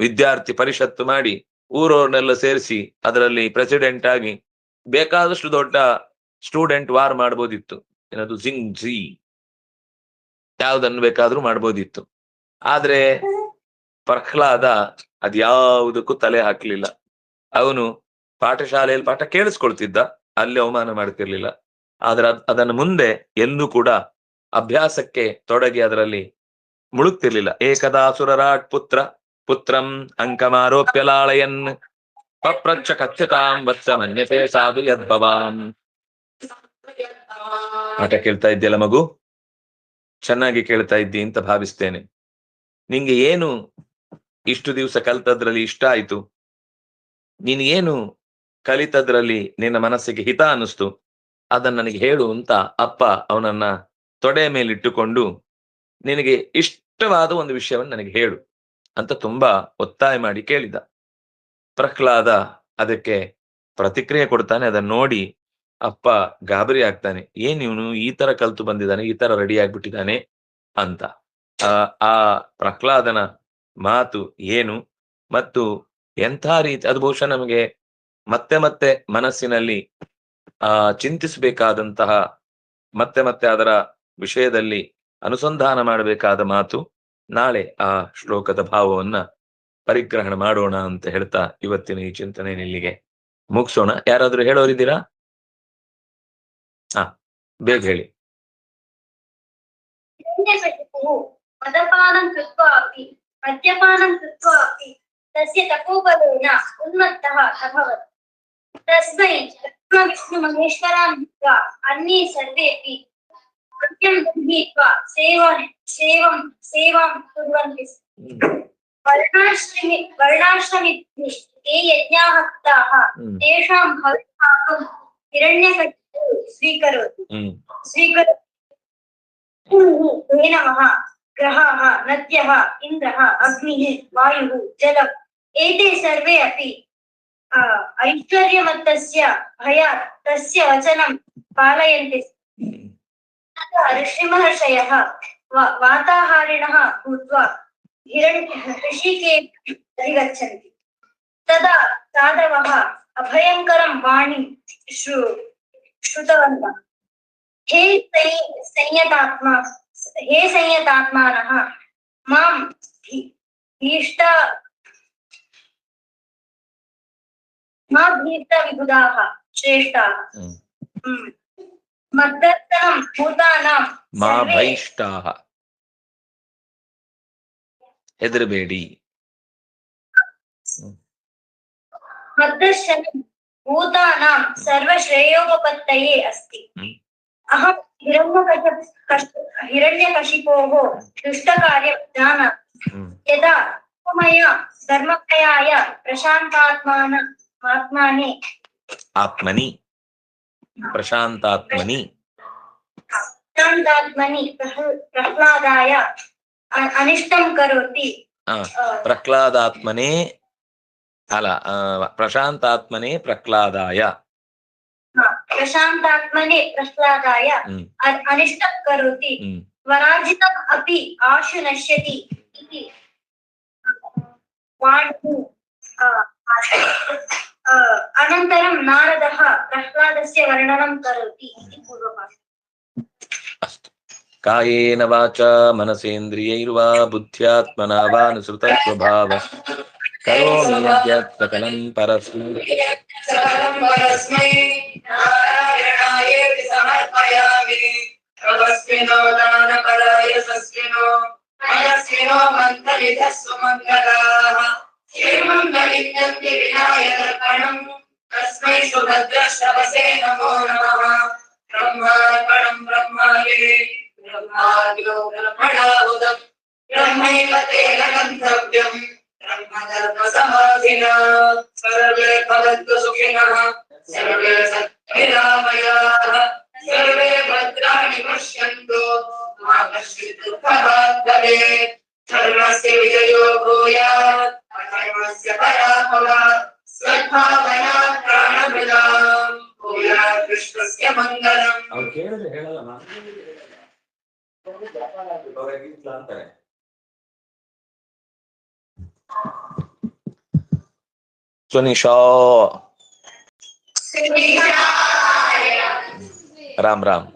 ವಿದ್ಯಾರ್ಥಿ ಪರಿಷತ್ತು ಮಾಡಿ ಊರವ್ರನ್ನೆಲ್ಲ ಸೇರಿಸಿ ಅದರಲ್ಲಿ ಪ್ರೆಸಿಡೆಂಟ್ ಆಗಿ ಬೇಕಾದಷ್ಟು ದೊಡ್ಡ ಸ್ಟೂಡೆಂಟ್ ವಾರ್ ಮಾಡ್ಬೋದಿತ್ತು. ಏನದು ಜಿಂಗ್ ಯಾವ್ದನ್ನು ಬೇಕಾದ್ರೂ ಮಾಡ್ಬೋದಿತ್ತು. ಆದ್ರೆ ಪ್ರಹ್ಲಾದ ಅದ್ಯಾವುದಕ್ಕೂ ತಲೆ ಹಾಕ್ಲಿಲ್ಲ. ಅವನು ಪಾಠಶಾಲೆಯಲ್ಲಿ ಪಾಠ ಕೇಳಿಸ್ಕೊಳ್ತಿದ್ದ, ಅಲ್ಲಿ ಅವಮಾನ ಮಾಡ್ತಿರ್ಲಿಲ್ಲ. ಆದ್ರೆ ಅದನ್ನು ಮುಂದೆ ಎಂದೂ ಕೂಡ ಅಭ್ಯಾಸಕ್ಕೆ ತೊಡಗಿ ಅದರಲ್ಲಿ ಮುಳುಗ್ತಿರ್ಲಿಲ್ಲ. ಏಕದಾ ಸುರರಾಟ್ ಪುತ್ರಂ ಅಂಕಮಾರೋಪ್ಯ ಲಾಳಯನ್ ಪಪ್ರಚ್ಛ ಕಥ್ಯತಾಂ ವತ್ಸ ಮನ್ಯತೆ ಸಾಧು ಯದ್ಭವಾನ್. ಪಾಠ ಕೇಳ್ತಾ ಇದ್ಯಲ್ಲ ಮಗು, ಚೆನ್ನಾಗಿ ಕೇಳ್ತಾ ಇದ್ದಿ ಅಂತ ಭಾವಿಸ್ತೇನೆ. ನಿಂಗೆ ಏನು ಇಷ್ಟು ದಿವಸ ಕಲಿತದ್ರಲ್ಲಿ ಇಷ್ಟ ಆಯ್ತು? ನೀನು ಏನು ಕಲಿತದ್ರಲ್ಲಿ ನಿನ್ನ ಮನಸ್ಸಿಗೆ ಹಿತ ಅನ್ನಿಸ್ತು? ಅದನ್ನ ನನಗೆ ಹೇಳು ಅಂತ ಅಪ್ಪ ಅವನನ್ನ ತೊಡೆಯ ಮೇಲಿಟ್ಟುಕೊಂಡು, ನಿನಗೆ ಇಷ್ಟವಾದ ಒಂದು ವಿಷಯವನ್ನು ನನಗೆ ಹೇಳು ಅಂತ ತುಂಬಾ ಒತ್ತಾಯ ಮಾಡಿ ಕೇಳಿದ. ಪ್ರಹ್ಲಾದ ಅದಕ್ಕೆ ಪ್ರತಿಕ್ರಿಯೆ ಕೊಡ್ತಾನೆ. ಅದನ್ನ ನೋಡಿ ಅಪ್ಪ ಗಾಬರಿ ಆಗ್ತಾನೆ. ಏನ್ ಇವನು ಈ ತರ ಕಲ್ತು ಬಂದಿದ್ದಾನೆ, ಈ ತರ ರೆಡಿ ಆಗ್ಬಿಟ್ಟಿದ್ದಾನೆ ಅಂತ. ಆ ಪ್ರಹ್ಲಾದನ ಮಾತು ಏನು ಮತ್ತು ಎಂಥ ರೀತಿ, ಅದು ಬಹುಶಃ ನಮಗೆ ಮತ್ತೆ ಮತ್ತೆ ಮನಸ್ಸಿನಲ್ಲಿ ಚಿಂತಿಸಬೇಕಾದಂತಹ, ಮತ್ತೆ ಮತ್ತೆ ಅದರ ವಿಷಯದಲ್ಲಿ ಅನುಸಂಧಾನ ಮಾಡಬೇಕಾದ ಮಾತು. ನಾಳೆ ಆ ಶ್ಲೋಕದ ಭಾವವನ್ನ ಪರಿಗ್ರಹಣ ಮಾಡೋಣ ಅಂತ ಹೇಳ್ತಾ ಇವತ್ತಿನ ಈ ಚಿಂತನೆ ಇಲ್ಲಿಗೆ ಮುಗಿಸೋಣ. ಯಾರಾದ್ರೂ ಹೇಳೋರಿದ್ದೀರಾ? ಬೇಗ ಹೇಳಿ. ಮದಪಾನಂ ಕೃತ್ವಾ ಅಪಿ ಮದ್ಯಪಾನಂ ಕೃತ್ವಾ ಅಪಿ ತಸ್ಯ ತಪೋಬಲೇನ ಉನ್ಮತ್ತಃ ಅಭವತ್. ತಸ್ಮೈ ವಿಷ್ಣು ಮಹೇಶ್ವರಾನ್ ಹಿತ್ವಾ ಅನ್ಯೇ ಸರ್ವೇಪಿ ಮದ್ಯಂ ಗೃಹೀತ್ವಾ ಸೇವಾಂ ಕುರ್ವಂತಿ. ವರ್ಣಾಶ್ರಮಿಭ್ಯ ये यज्ञाः कृताः तेषां भविष्यं हिरण्यकशिपु स्वीकरोति. धेनवः, ग्रहाः, नद्यः, इन्द्रः, अग्निः, वायुः, जलम् एते सर्वे अपि ऐश्वर्यमत्तस्य भयात् तस्य वचनं पालयन्ति. ऋषिमहर्षयः वाताहारिणः भूत्वा ऋषिके अधिगच्छन्ति. तदा साधवः अभयंकरं वाणीं श्रुतवन्तः. हे संयतात्मानः मां भीष्टविबुधाः श्रेष्ठाः. मद्दर्शनं भूतानां मा भैष्टाः, ಹೆದರಬೇಡಿ. मद्दर्शनं भूतानां सर्वश्रेयोपपत्तये अस्ति. अहं हिरण्यकशिपोः दुष्टकार्यं जानामि. यदा मया धर्ममयाय प्रशान्तात्मनि प्रह्लादाय अनिष्टं करोति. प्रह्लादात्मने ಅಲ್ಲ, ಪ್ರಶಾಂತಾತ್ಮನೆ ಪ್ರಹ್ಲಾದಾಯ ಅನಿಷ್ಟಂ ಕರೋತಿ ವರಾಜಿತಂ ಅಪಿ ಆಶು ನಶ್ಯತಿ ಇತಿ ವಾಣಿಃ. ಅನಂತರಂ ನಾರದಃ ಪ್ರಹ್ಲಾದಸ್ಯ ವರ್ಣನಂ ಕರೋತಿ ಇತಿ ಪೂರ್ವಪಾಠ. ಕಾಯೇನ ವಾಚಾ ಮನಸೇಂದ್ರಿಯೈರ್ವಾ ಬುದ್ಧ್ಯಾತ್ಮನಾ ವಾ ಅನುಸೃತ ಸ್ವಭಾವ ಕರೋಮಿ ಯದ್ಯತ್ ಸಕಲಂ ಪರಸ್ಮೈ ನಾರಾಯಣಾಯೇತಿ ಸಮರ್ಪಯಾಮಿ. ತಪಸ್ವಿನೋ ದಾನಪರಾಯ ಸಸ್ವಿನೋ ಮನಸ್ವಿನೋ ಮಂತ್ರವಿಧಃ ಸುಮಂಗಲಾಃ. ಶ್ರೀಮಂಗಲಿಂಗಂತಿ ವಿನಾಯಕರ್ಪಣಂ ತಸ್ಮೈ ಸುಭದ್ರಶ್ರವಸೇ ನಮೋ ನಮಃ. ಬ್ರಹ್ಮಾರ್ಪಣಂ ಬ್ರಹ್ಮಾಯೇ ಬ್ರಹ್ಮಾಗ್ನೋ ಬ್ರಹ್ಮಣಾಹುತಂ ಬ್ರಹ್ಮೈವ ತೇನ ಗಂತವ್ಯಂ ಬ್ರಹ್ಮಧರ್ಮ ಸಮಾಧಿನಾ. ಸರ್ವೇ ಭವಂತು ಸುಖಿನಃ, ಸರ್ವೇ ಸತ್ಯರಾಮಯಾಃ, ಸರ್ವೇ ಭದ್ರಾಣಿ ಪಶ್ಯಂತು ಮಾ ಕಶ್ಚಿತ್ ದುಃಖಭಾಗ್ ಭವೇತ್. ಧರ್ಮಸ್ಯ ವಿಜಯೋ ಭೂಯಾತ್ ಅಧರ್ಮಸ್ಯ ಪರಾಭವಾತ್. ಸದ್ಭಾವನಾ ಪ್ರಾಣಭೃತಾಂ ಭೂಯಾತ್ ಕೃಷ್ಣಸ್ಯ ಮಂಗಲಂ. ಸ್ವನಿಶಾ ರಾಮ್ ರಾಮ್.